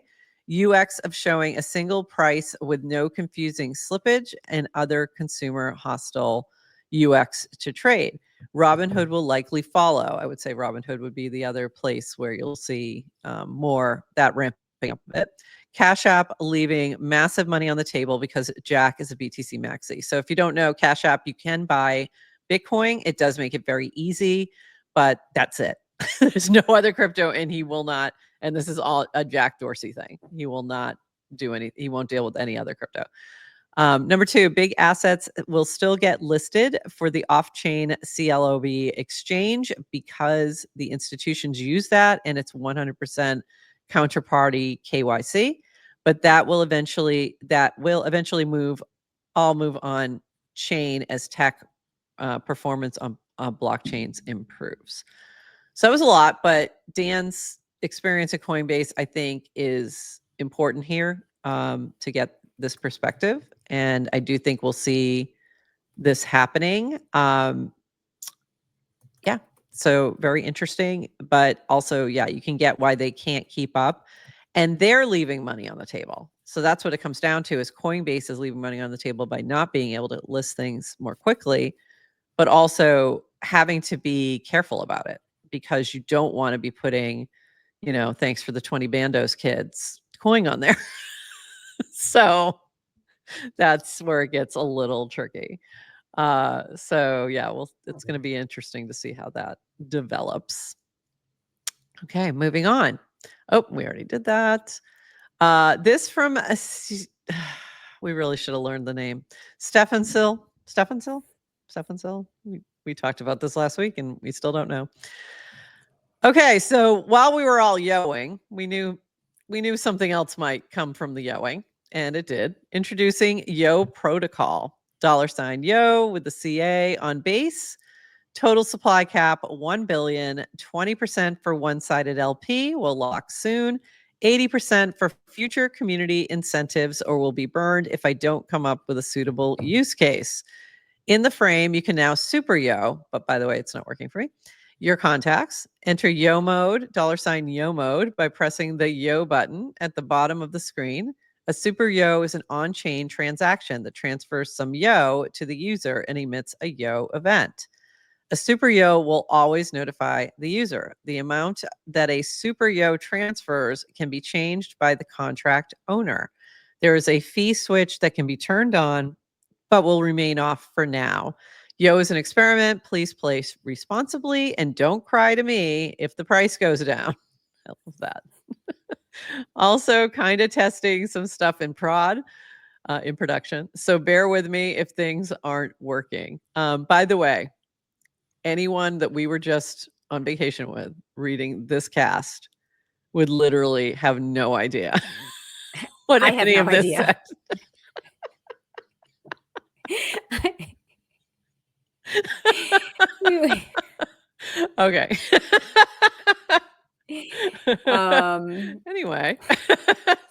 UX of showing a single price with no confusing slippage and other consumer hostile UX to trade. Robinhood will likely follow. I would say Robinhood would be the other place where you'll see more that ramping up a bit. Cash App leaving massive money on the table because Jack is a BTC maxi. So if you don't know, Cash App, you can buy Bitcoin. It does make it very easy, but that's it. There's no other crypto, and he will not. And this is all a Jack Dorsey thing. He will not do any. He won't deal with any other crypto. Number two, big assets will still get listed for the off-chain CLOB exchange because the institutions use that, and it's 100% counterparty KYC. But that will eventually move on chain as tech performance on blockchains improves. So that was a lot, but Dan's experience at Coinbase, I think, is important here to get this perspective. And I do think we'll see this happening. So very interesting, but also, you can get why they can't keep up. and they're leaving money on the table. So that's what it comes down to, is Coinbase is leaving money on the table by not being able to list things more quickly, but also having to be careful about it, because you don't want to be putting, thanks for the 20 Bandos kids coin on there. So that's where it gets a little tricky. So yeah, well, it's going to be interesting to see how that develops. Okay, moving on. Oh, we already did that. This from we really should have learned the name. Stephensil. We talked about this last week and we still don't know. Okay, so while we were all yoing, we knew something else might come from the yoing, and it did. Introducing Yo Protocol. $Yo with the CA on base. Total supply cap 1 billion, 20% for one-sided LP will lock soon. 80% for future community incentives or will be burned if I don't come up with a suitable use case. In the frame, you can now super yo, but by the way, it's not working for me. Your contacts. Enter yo mode, $yo mode, by pressing the yo button at the bottom of the screen. A super yo is an on-chain transaction that transfers some yo to the user and emits a yo event. A super yo will always notify the user. The amount that a super yo transfers can be changed by the contract owner. There is a fee switch that can be turned on, but will remain off for now. Yo is an experiment. Please place responsibly and don't cry to me if the price goes down. I love that. Also, kind of testing some stuff in in production. So bear with me if things aren't working. By the way, anyone that we were just on vacation with reading this cast would literally have no idea what I have any no of this idea. said. Okay. Anyway,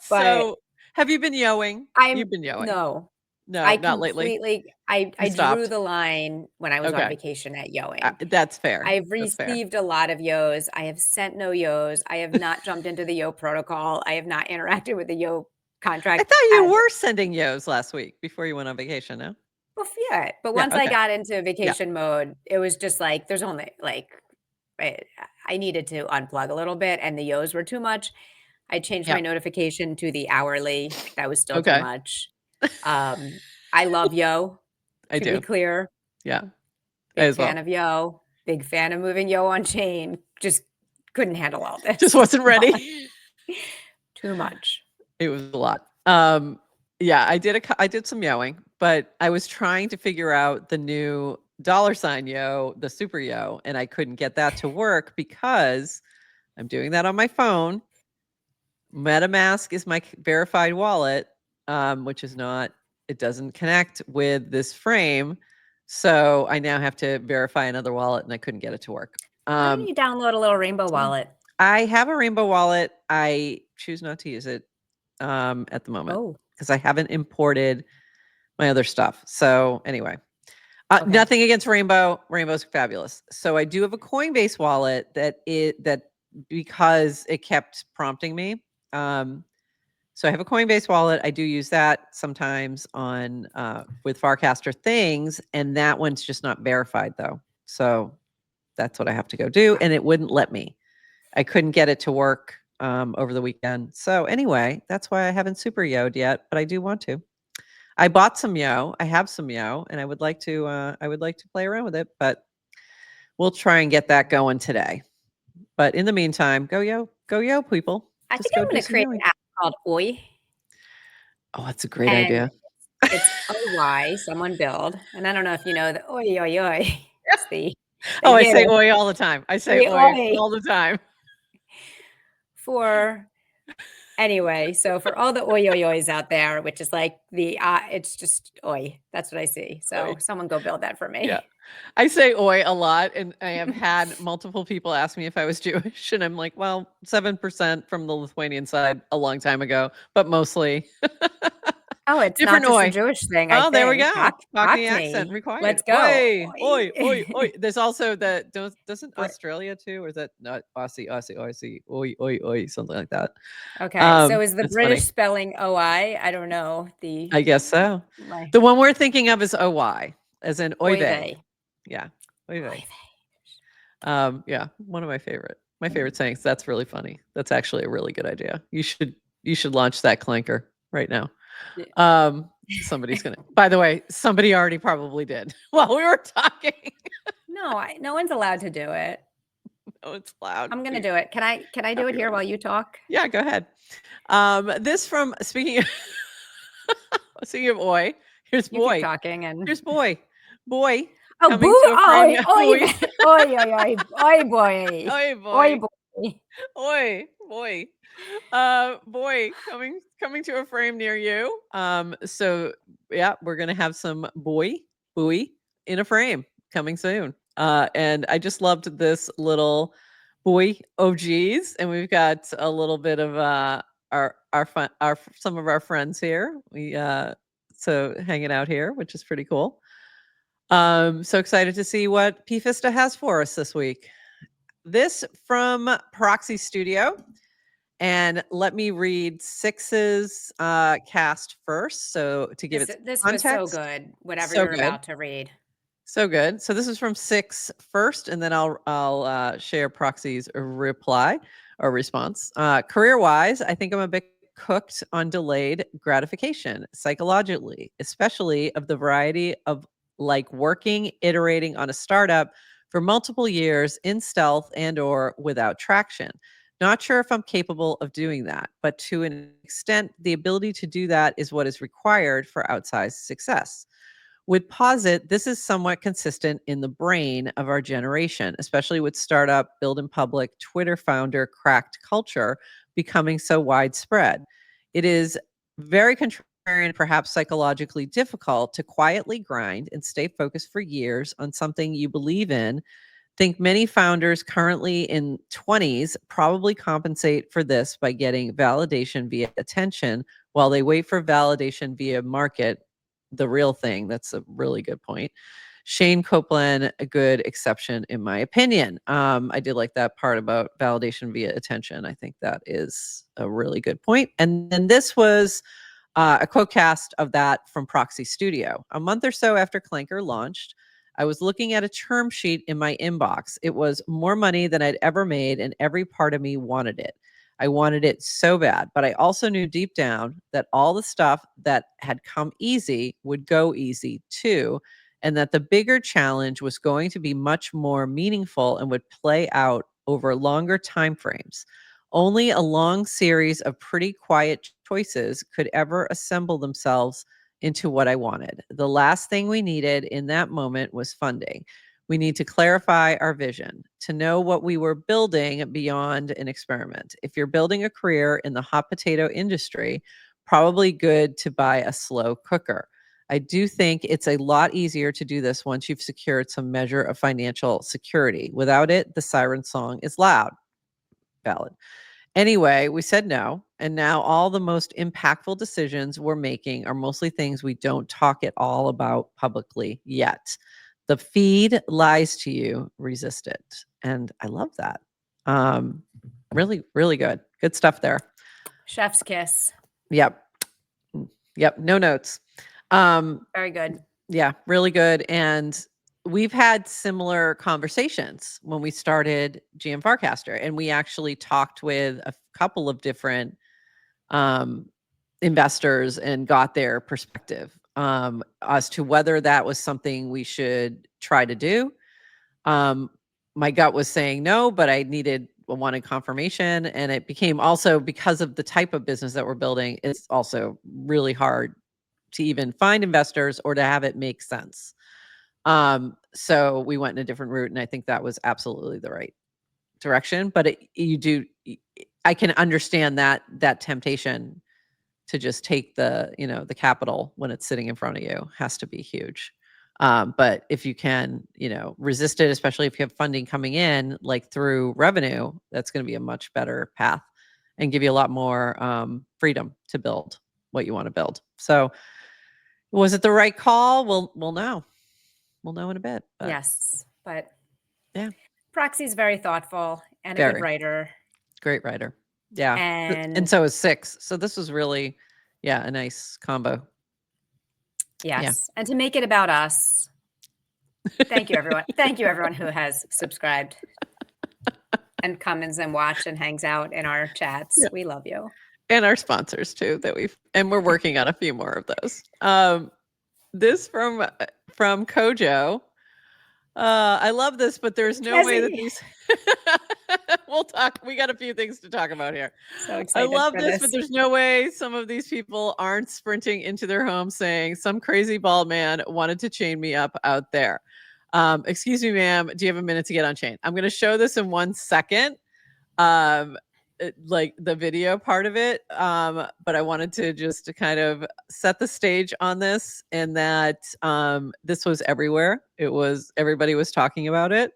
so have you been yoing? You've been yoing. No, No, not lately. I drew stopped. the line when I was on vacation at yoing. That's fair. I've That's fair. received a lot of yos. I have sent no yos. I have not jumped into the yo protocol. I have not interacted with the yo contract. I thought you were sending yos last week before you went on vacation, no? Well, yeah, but once I got into vacation mode, it was just like there's only like I needed to unplug a little bit, and the yos were too much. I changed my notification to the hourly. That was still too much. I love yo. I To do. be clear. Yeah. Big fan of yo. Big fan of moving yo on chain. Just couldn't handle all this. Just wasn't ready. Too much. It was a lot. Yeah, I did some yoing, but I was trying to figure out the new $yo, the super yo, and I couldn't get that to work because I'm doing that on my phone. MetaMask is my verified wallet, which is not, it doesn't connect with this frame. So I now have to verify another wallet and I couldn't get it to work. Why don't you download a little Rainbow wallet? I have a Rainbow wallet. I choose not to use it at the moment because I haven't imported my other stuff. So anyway, nothing against Rainbow. Rainbow's fabulous. So I do have a Coinbase wallet that because it kept prompting me. So I have a Coinbase wallet. I do use that sometimes on with Farcaster things, and that one's just not verified though. So that's what I have to go do, and it wouldn't let me. I couldn't get it to work over the weekend. So anyway, that's why I haven't super yo'd yet, but I do want to. I bought some yo. I have some yo, and I would like to play around with it, but we'll try and get that going today. But in the meantime, go yo, people. I think I'm going to create an app called Oi. Oh, that's a great idea. It's OY, someone build. And I don't know if you know the oi, oi, oi. It's the I say oi all the time. I say oi all the time. Anyway, so for all the oi, oi, ois out there, which is like it's just oi. That's what I see. So someone go build that for me. Yeah. I say oi a lot, and I have had multiple people ask me if I was Jewish, and I'm like, well, 7% from the Lithuanian side a long time ago, but mostly Oh, it's not Different just a oi. Jewish thing, I Oh, there we think. go. Cockney accent Cockney. required. Let's go. Oi, Oi. oi, oi, oi. There's also doesn't Brit Australia too, or is that not Aussie, Aussie, Aussie, oi, oi, oi, something like that. Okay, so is the It's British funny. spelling OI? I don't know. The I guess so. my The one we're thinking of is OY, as in oy oy vey. vey. Yeah, oy Oy vey. vey. Yeah, one of my favorite sayings. That's really funny. That's actually a really good idea. You should launch that clanker right now. Yeah. Somebody's gonna. By the way, somebody already probably did while we were talking. No one's allowed to do it. Oh, it's loud. I'm gonna do it. Can I do it here Copyrighted. while you talk? Yeah, go ahead. This from speaking of speaking of oi, here's You keep boy. talking and Here's boy. Boy oh, coming boo! to a frame. Oi, oi, Boy. oi, oi, oi, oi, boy, Oi oi, boy. boy. Oi, boy. Boy, coming to a frame near you. So yeah, we're gonna have some buoy in a frame coming soon. And I just loved this little boy. Oh geez, and we've got a little bit of our fun our some of our friends here. We so hanging out here, which is pretty cool. So excited to see what PFISTA has for us this week. This from Proxy Studio. And let me read Six's cast first. So to give it This was so context, good. Whatever so you're good, about to read. so good. So this is from Six first, and then I'll share Proxy's reply or response. Career wise, I think I'm a bit cooked on delayed gratification psychologically, especially of the variety of like working, iterating on a startup for multiple years in stealth and or without traction. Not sure if I'm capable of doing that, but to an extent, the ability to do that is what is required for outsized success. Would posit this is somewhat consistent in the brain of our generation, especially with startup, build in public, Twitter founder cracked culture becoming so widespread. It is very contrarian, perhaps psychologically difficult to quietly grind and stay focused for years on something you believe in. Think many founders currently in 20s probably compensate for this by getting validation via attention while they wait for validation via market, the real thing. That's a really good point. Shane Copeland, a good exception in my opinion. I did like that part about validation via attention. I think that is a really good point. And then this was a co-cast of that from Proxy Studio. A month or so after Clanker launched, I was looking at a term sheet in my inbox. It was more money than I'd ever made, and every part of me wanted it. I wanted it so bad, but I also knew deep down that all the stuff that had come easy would go easy too, and that the bigger challenge was going to be much more meaningful and would play out over longer time frames. Only a long series of pretty quiet choices could ever assemble themselves into what I wanted. The last thing we needed in that moment was funding. We need to clarify our vision, to know what we were building beyond an experiment. If you're building a career in the hot potato industry, probably good to buy a slow cooker. I do think it's a lot easier to do this once you've secured some measure of financial security. Without it, the siren song is loud. Valid. Anyway, we said no. And now all the most impactful decisions we're making are mostly things we don't talk at all about publicly yet. The feed lies to you, resist it. And I love that. Really, really good. Good stuff there. Chef's kiss. Yep. Yep. No notes. Um, Very good. yeah, really good. And we've had similar conversations when we started GM Farcaster, and we actually talked with a couple of different um, investors and got their perspective as to whether that was something we should try to do. My gut was saying no, but I wanted confirmation, and it became also because of the type of business that we're building. It's also really hard to even find investors or to have it make sense. So we went in a different route, and I think that was absolutely the right direction. But I can understand that temptation to just take the capital when it's sitting in front of you has to be huge. But if you can, resist it, especially if you have funding coming in, like through revenue, that's going to be a much better path and give you a lot more freedom to build. want to build. So was it the right call? We'll know. We'll know in a bit. But yes, but yeah, Proxy's very thoughtful and a very good writer. great writer. Yeah, and so is Six. So this was really, a nice combo. Yes, and to make it about us. Thank you, everyone. Thank you, everyone who has subscribed and comes and watch and hangs out in our chats. Yeah. We love you. And our sponsors too, and we're working on a few more of those. This from Kojo. I love this, but there's no way that these we'll talk. We got a few things to talk about here. So excited. I love this, but there's no way some of these people aren't sprinting into their home saying some crazy bald man wanted to chain me up out there. Excuse me, ma'am, do you have a minute to get on chain? I'm going to show this in 1 second. Like the video part of it. But I wanted to just to kind of set the stage on this, and that this was everywhere. Everybody was talking about it.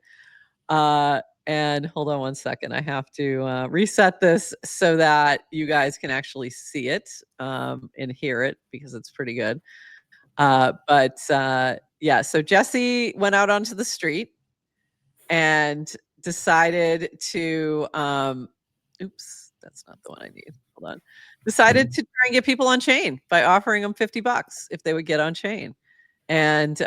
And hold on 1 second. I have to reset this so that you guys can actually see it and hear it, because it's pretty good. But yeah, so Jesse went out onto the street and decided to oops, that's not the one I need. Hold on. Decided to try and get people on chain by offering them $50 if they would get on chain. And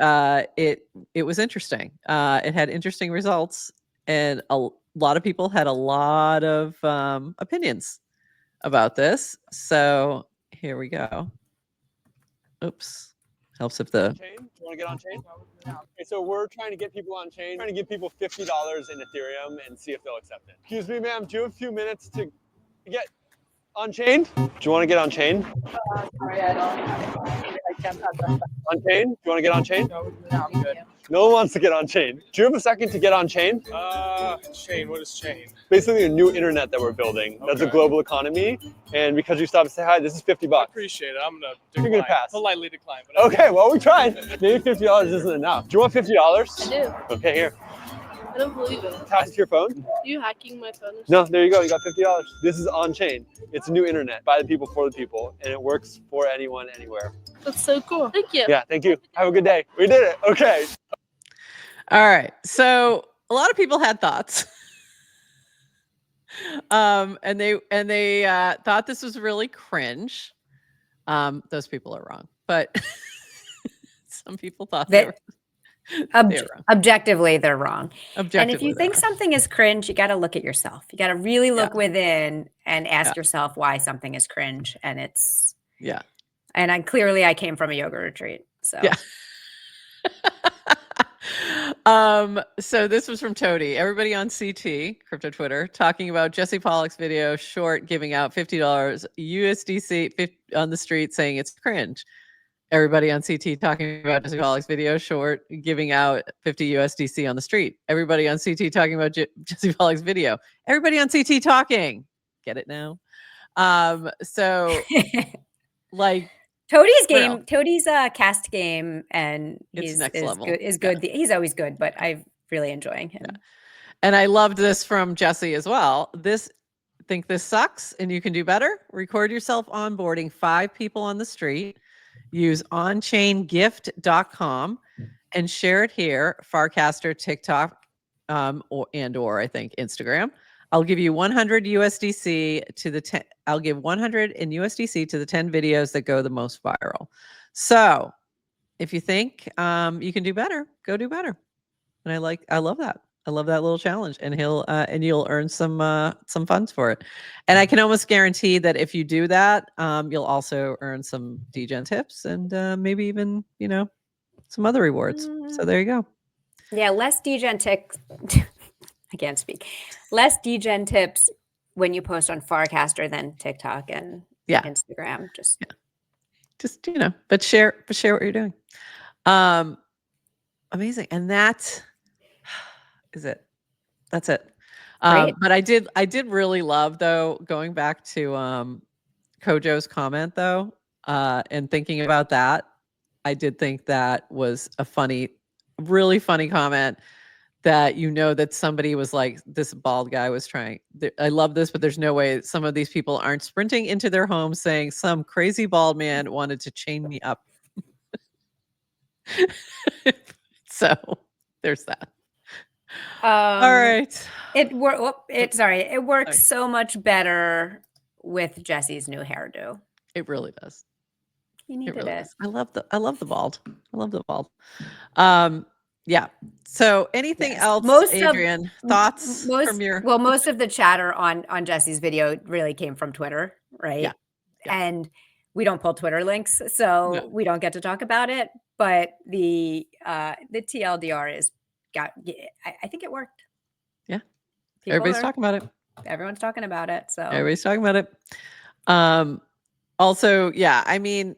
it was interesting. It had interesting results, and a lot of people had a lot of opinions about this. So here we go. Oops. Helps if the chain. Do you want to get on chain? Okay, so we're trying to get people on chain, trying to give people $50 in Ethereum and see if they'll accept it. Excuse me, ma'am, do you have a few minutes to get on chain? Do you want to get on chain? Sorry, I can't touch that. On chain? Do you want to get on chain? No, I'm good. No one wants to get on chain. Do you have a second to get on chain? Chain, what is chain? Basically a new internet that we're building. That's a global economy. And because you stopped to say hi, this is $50. I appreciate it. I'm going to decline. You're gonna pass. Politely decline. But Okay, well, we tried. Maybe $50 isn't enough. Do you want $50? I do. Okay, here. I don't believe it. Attach to your phone? Are you hacking my phone? No, there you go. You got $50. This is on chain. It's a new internet by the people for the people, and it works for anyone, anywhere. That's so cool. Thank you. Yeah, thank you. Have a good day. We did it. Okay. All right. So a lot of people had thoughts. And they thought this was really cringe. Those people are wrong, but some people thought they were wrong. Objectively, they're wrong. And if you think wrong. something is cringe, you got to look at yourself. You got to really look within and ask yourself why something is cringe. And it's and I came from a yoga retreat, so so this was from Toady. Everybody on CT, crypto Twitter, talking about Jesse Pollock's video short giving out $50 USDC on the street, saying it's cringe. Everybody on CT talking about Jesse Pollock's video short giving out 50 USDC on the street. Everybody on CT talking about Jesse Pollock's video. Everybody on CT talking. Get it now? So like Toadie's game, Toadie's cast game, and it's he's next level. Is good. He's always good, but I'm really enjoying him. Yeah. And I loved this from Jesse as well. Think this sucks and you can do better? Record yourself onboarding 5 people on the street. Use onchaingift.com and share it here. Farcaster, TikTok, or I think Instagram. I'll give you 100 USDC to the 10. I'll give 100 in USDC to the 10 videos that go the most viral. So if you think you can do better, go do better. And I love that. I love that little challenge, and you'll earn some funds for it. And I can almost guarantee that if you do that, you'll also earn some degen tips and maybe even, some other rewards. So there you go. Yeah, less degen tips. I can't speak. Less degen tips when you post on Farcaster than TikTok and Instagram. Just but share what you're doing. Amazing. And that is it. That's it. But I did really love, though, going back to Kojo's comment, though, and thinking about that, I did think that was a really funny comment, that that somebody was like, this bald guy was trying. I love this, but there's no way some of these people aren't sprinting into their homes saying some crazy bald man wanted to chain me up. So there's that. All right. It works so much better with Jesse's new hairdo. It really does. He needed it. I love the bald. I love the bald. Yeah. So anything else, Adrian? Thoughts from your most of the chatter on Jesse's video really came from Twitter, right? Yeah. And we don't pull Twitter links, so we don't get to talk about it. But the TLDR I think it worked. Yeah. Everybody's talking about it. Everyone's talking about it. So everybody's talking about it. Also, yeah, I mean,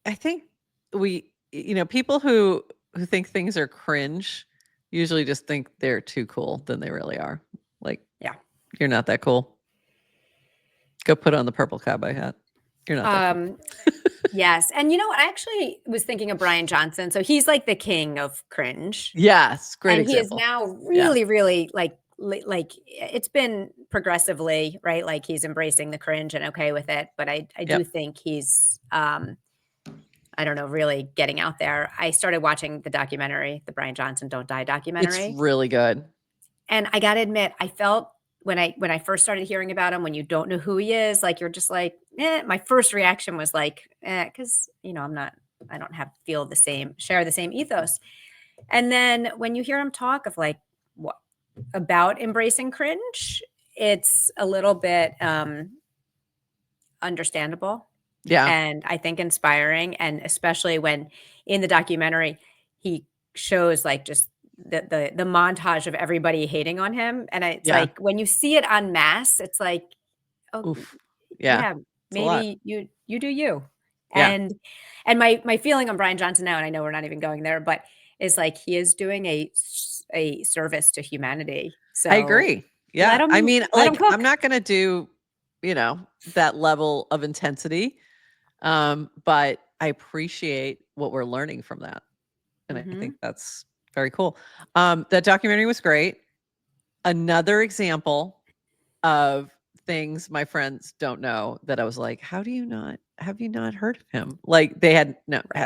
I think people who think things are cringe usually just think they're too cool than they really are. Like, yeah, you're not that cool. Go put on the purple cowboy hat. You're not that cool. Yes. And I actually was thinking of Brian Johnson. So he's like the king of cringe. Yes. Great and example. He is now really, really like it's been progressively, right? Like he's embracing the cringe and okay with it. But I do think he's, I don't know, really getting out there. I started watching the documentary, the Brian Johnson Don't Die documentary. It's really good. And I got to admit, I felt when I first started hearing about him, when you don't know who he is, like, you're just like, my first reaction was like, because, I don't share the same ethos. And then when you hear him talk of like, what about embracing cringe, it's a little bit understandable. Yeah. And I think inspiring. And especially when in the documentary, he shows like just the montage of everybody hating on him. And it's like, when you see it en masse, it's like, oh, yeah, maybe you do you. Yeah. And my feeling on Brian Johnson now, and I know we're not even going there, but is like, he is doing a service to humanity. So I agree. Yeah. I mean, like, I'm not going to do, that level of intensity. But I appreciate what we're learning from that. And I think that's very cool. That documentary was great. Another example of things my friends don't know that I was like, have you not heard of him? Like they hadn't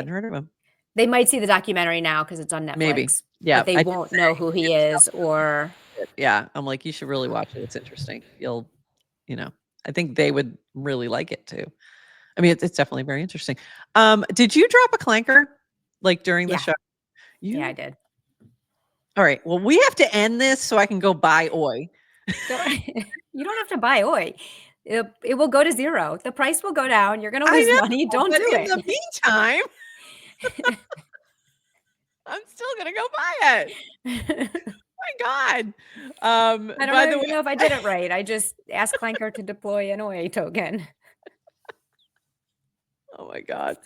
heard of him. They might see the documentary now because it's on Netflix. Maybe. Yeah. But they won't know who he is or. Yeah. I'm like, you should really watch it. It's interesting. You'll, I think they would really like it too. I mean, it's definitely very interesting. Did you drop a clanker like during the show? Yeah, I did. All right. Well, we have to end this so I can go buy Oi. You don't have to buy Oi. It will go to zero. The price will go down. You're going to lose money. Don't do it. In the meantime, I'm still going to go buy it. My God. I don't even know if I did it right. I just asked Clanker to deploy an Oi token. Oh my God.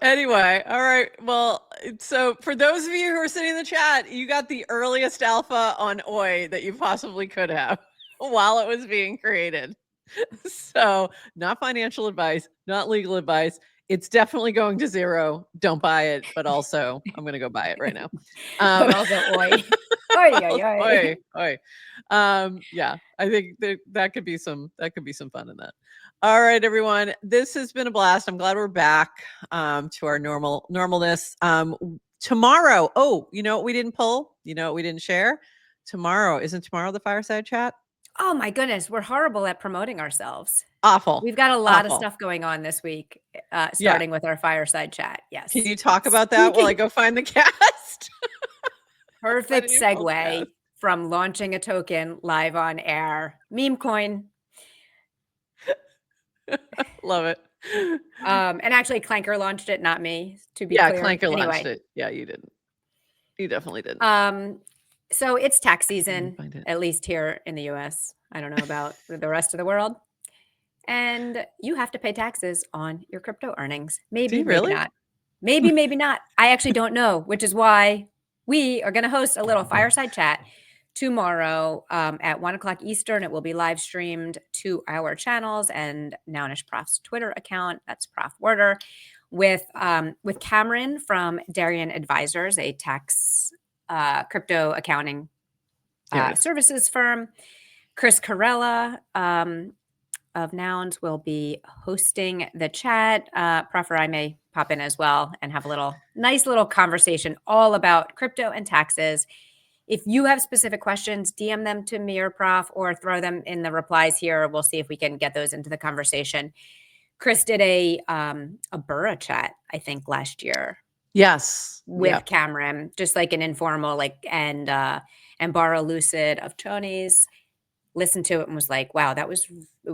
Anyway, all right. Well, so for those of you who are sitting in the chat, you got the earliest alpha on Oi that you possibly could have while it was being created. So not financial advice, not legal advice. It's definitely going to zero. Don't buy it, but also I'm going to go buy it right now. But also Oi. Oi. Yeah, I think that could be some fun in that. All right, everyone. This has been a blast. I'm glad we're back to our normalness. Tomorrow, you know what we didn't pull? You know what we didn't share? Isn't tomorrow the fireside chat? Oh my goodness, we're horrible at promoting ourselves. Awful. We've got a lot of stuff going on this week, starting with our fireside chat. Yes. Can you talk about that while I go find the cast? Perfect segue from launching a token live on air. Meme coin. Love it. And actually Clanker launched it, not me, to be clear. Clanker launched it. Yeah, you didn't. You definitely didn't. So it's tax season, at least here in the US. I don't know about the rest of the world. And you have to pay taxes on your crypto earnings. Maybe, maybe not. Maybe, maybe not. I actually don't know, which is why we are going to host a little fireside chat tomorrow at 1:00 Eastern. It will be live streamed to our channels and Nowish Prof's Twitter account. That's Prof Werder with Cameron from Darien Advisors, a tax crypto accounting There we go. services firm. Chris Carella of Nouns will be hosting the chat. Prof or I may pop in as well and have a nice little conversation all about crypto and taxes. If you have specific questions, DM them to me or Prof, or throw them in the replies here. We'll see if we can get those into the conversation. Chris did a Burra chat, I think, last year. Yes. With Cameron, just like an informal, and Barra Lucid of Tony's listened to it and was like, wow,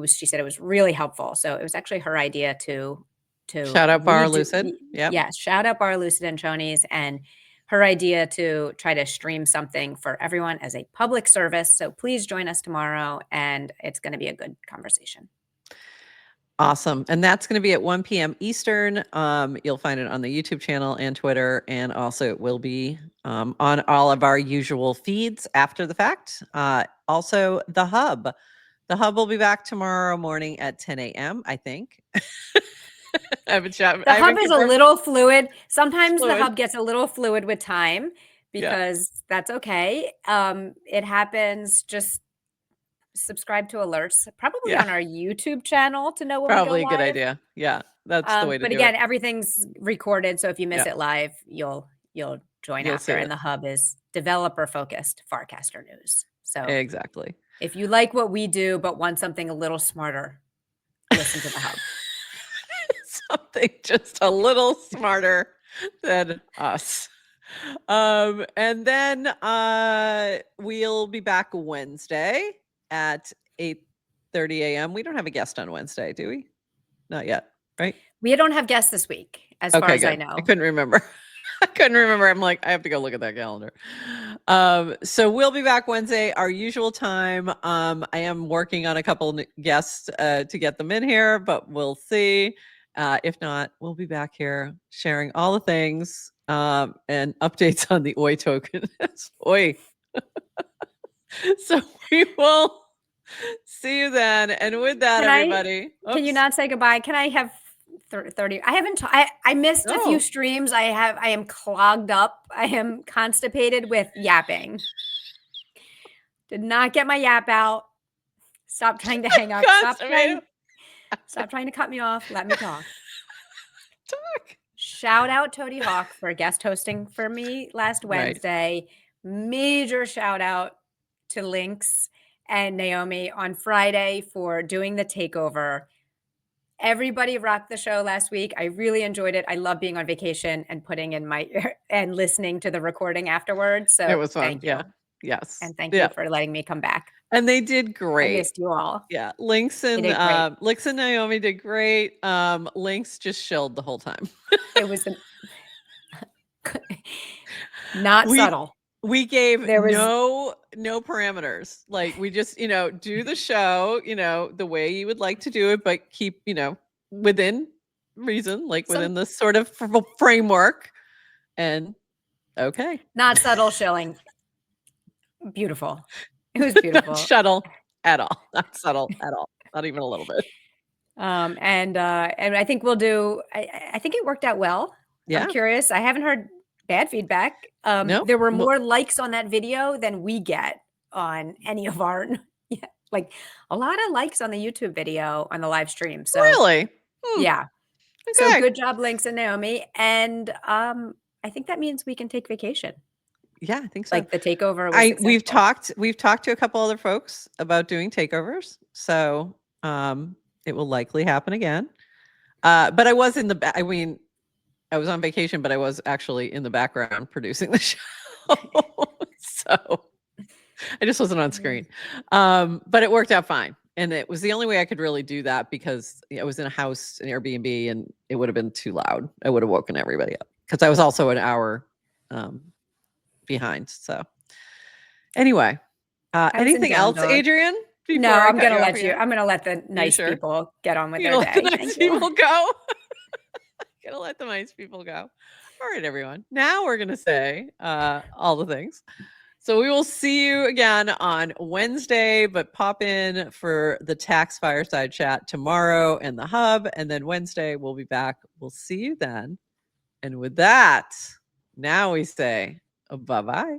she said it was really helpful. So it was actually her idea to shout out Barra Lucid. Yeah, shout out Barra Lucid and Tony's, and her idea to try to stream something for everyone as a public service. So please join us tomorrow, and it's going to be a good conversation. Awesome. And that's going to be at 1 p.m. Eastern. You'll find it on the YouTube channel and Twitter. And also it will be on all of our usual feeds after the fact. Also the Hub. The Hub will be back tomorrow morning at 10 a.m., I think. The Hub is a little fluid. Sometimes the Hub gets a little fluid with time because that's okay. It happens. Just subscribe to alerts, probably on our YouTube channel to know when we go live. Probably a good idea. Yeah, that's the way to do it. But again, everything's recorded, so if you miss it live, you'll join after. And the Hub is developer focused Farcaster news. So exactly. If you like what we do but want something a little smarter, listen to the Hub. Something just a little smarter than us. And then we'll be back Wednesday at 8:30 a.m. We don't have a guest on Wednesday, do we? Not yet, right? We don't have guests this week, as far as I know. I couldn't remember. I'm like, I have to go look at that calendar. So we'll be back Wednesday, our usual time. I am working on a couple guests to get them in here, but we'll see. If not, we'll be back here sharing all the things and updates on the OI token. OI. So we will see you then. And with that, everybody. Can you not say goodbye? Can I have 30? I haven't. I missed a few streams. I am clogged up. I am constipated with yapping. Did not get my yap out. Stop trying to hang up. Stop trying to cut me off. Let me talk. Shout out Toady Hawk for guest hosting for me last Wednesday. Major shout out to Lynx and Naomi on Friday for doing the takeover. Everybody rocked the show last week. I really enjoyed it. I love being on vacation and putting in and listening to the recording afterwards. So it was fun. Thank you. Yes. And thank you for letting me come back. And they did great. I missed you all. Yeah. Lynx and Naomi did great. Lynx just shilled the whole time. It was not subtle. We gave no parameters. Like we just, do the show, the way you would like to do it, but keep, within reason, like within this sort of framework. And okay. Not subtle shilling. Beautiful. It was beautiful. Not subtle at all. Not subtle at all. Not even a little bit. And I think we'll do. I think it worked out well. Yeah. I'm curious. I haven't heard bad feedback. There were more likes on that video than we get on any of our. Like a lot of likes on the YouTube video on the live stream. So really, yeah. Okay. So good job, Lynx and Naomi. And I think that means we can take vacation. Yeah, I think so. Like the takeover was we've talked to a couple other folks about doing takeovers. So it will likely happen again. But I was in the I was on vacation, but I was actually in the background producing the show. So I just wasn't on screen. But it worked out fine. And it was the only way I could really do that because I was in a house, an Airbnb, and it would have been too loud. I would have woken everybody up because I was also an hour behind. So anyway, anything else, Adrian? No, I'm going to let you. I'm going to let the nice people get on with their day. The nice people go. Gonna let the nice people go. All right, everyone. Now we're gonna say all the things. So we will see you again on Wednesday, but pop in for the tax fireside chat tomorrow and the Hub, and then Wednesday we'll be back. We'll see you then. And with that, now we say Bye-bye.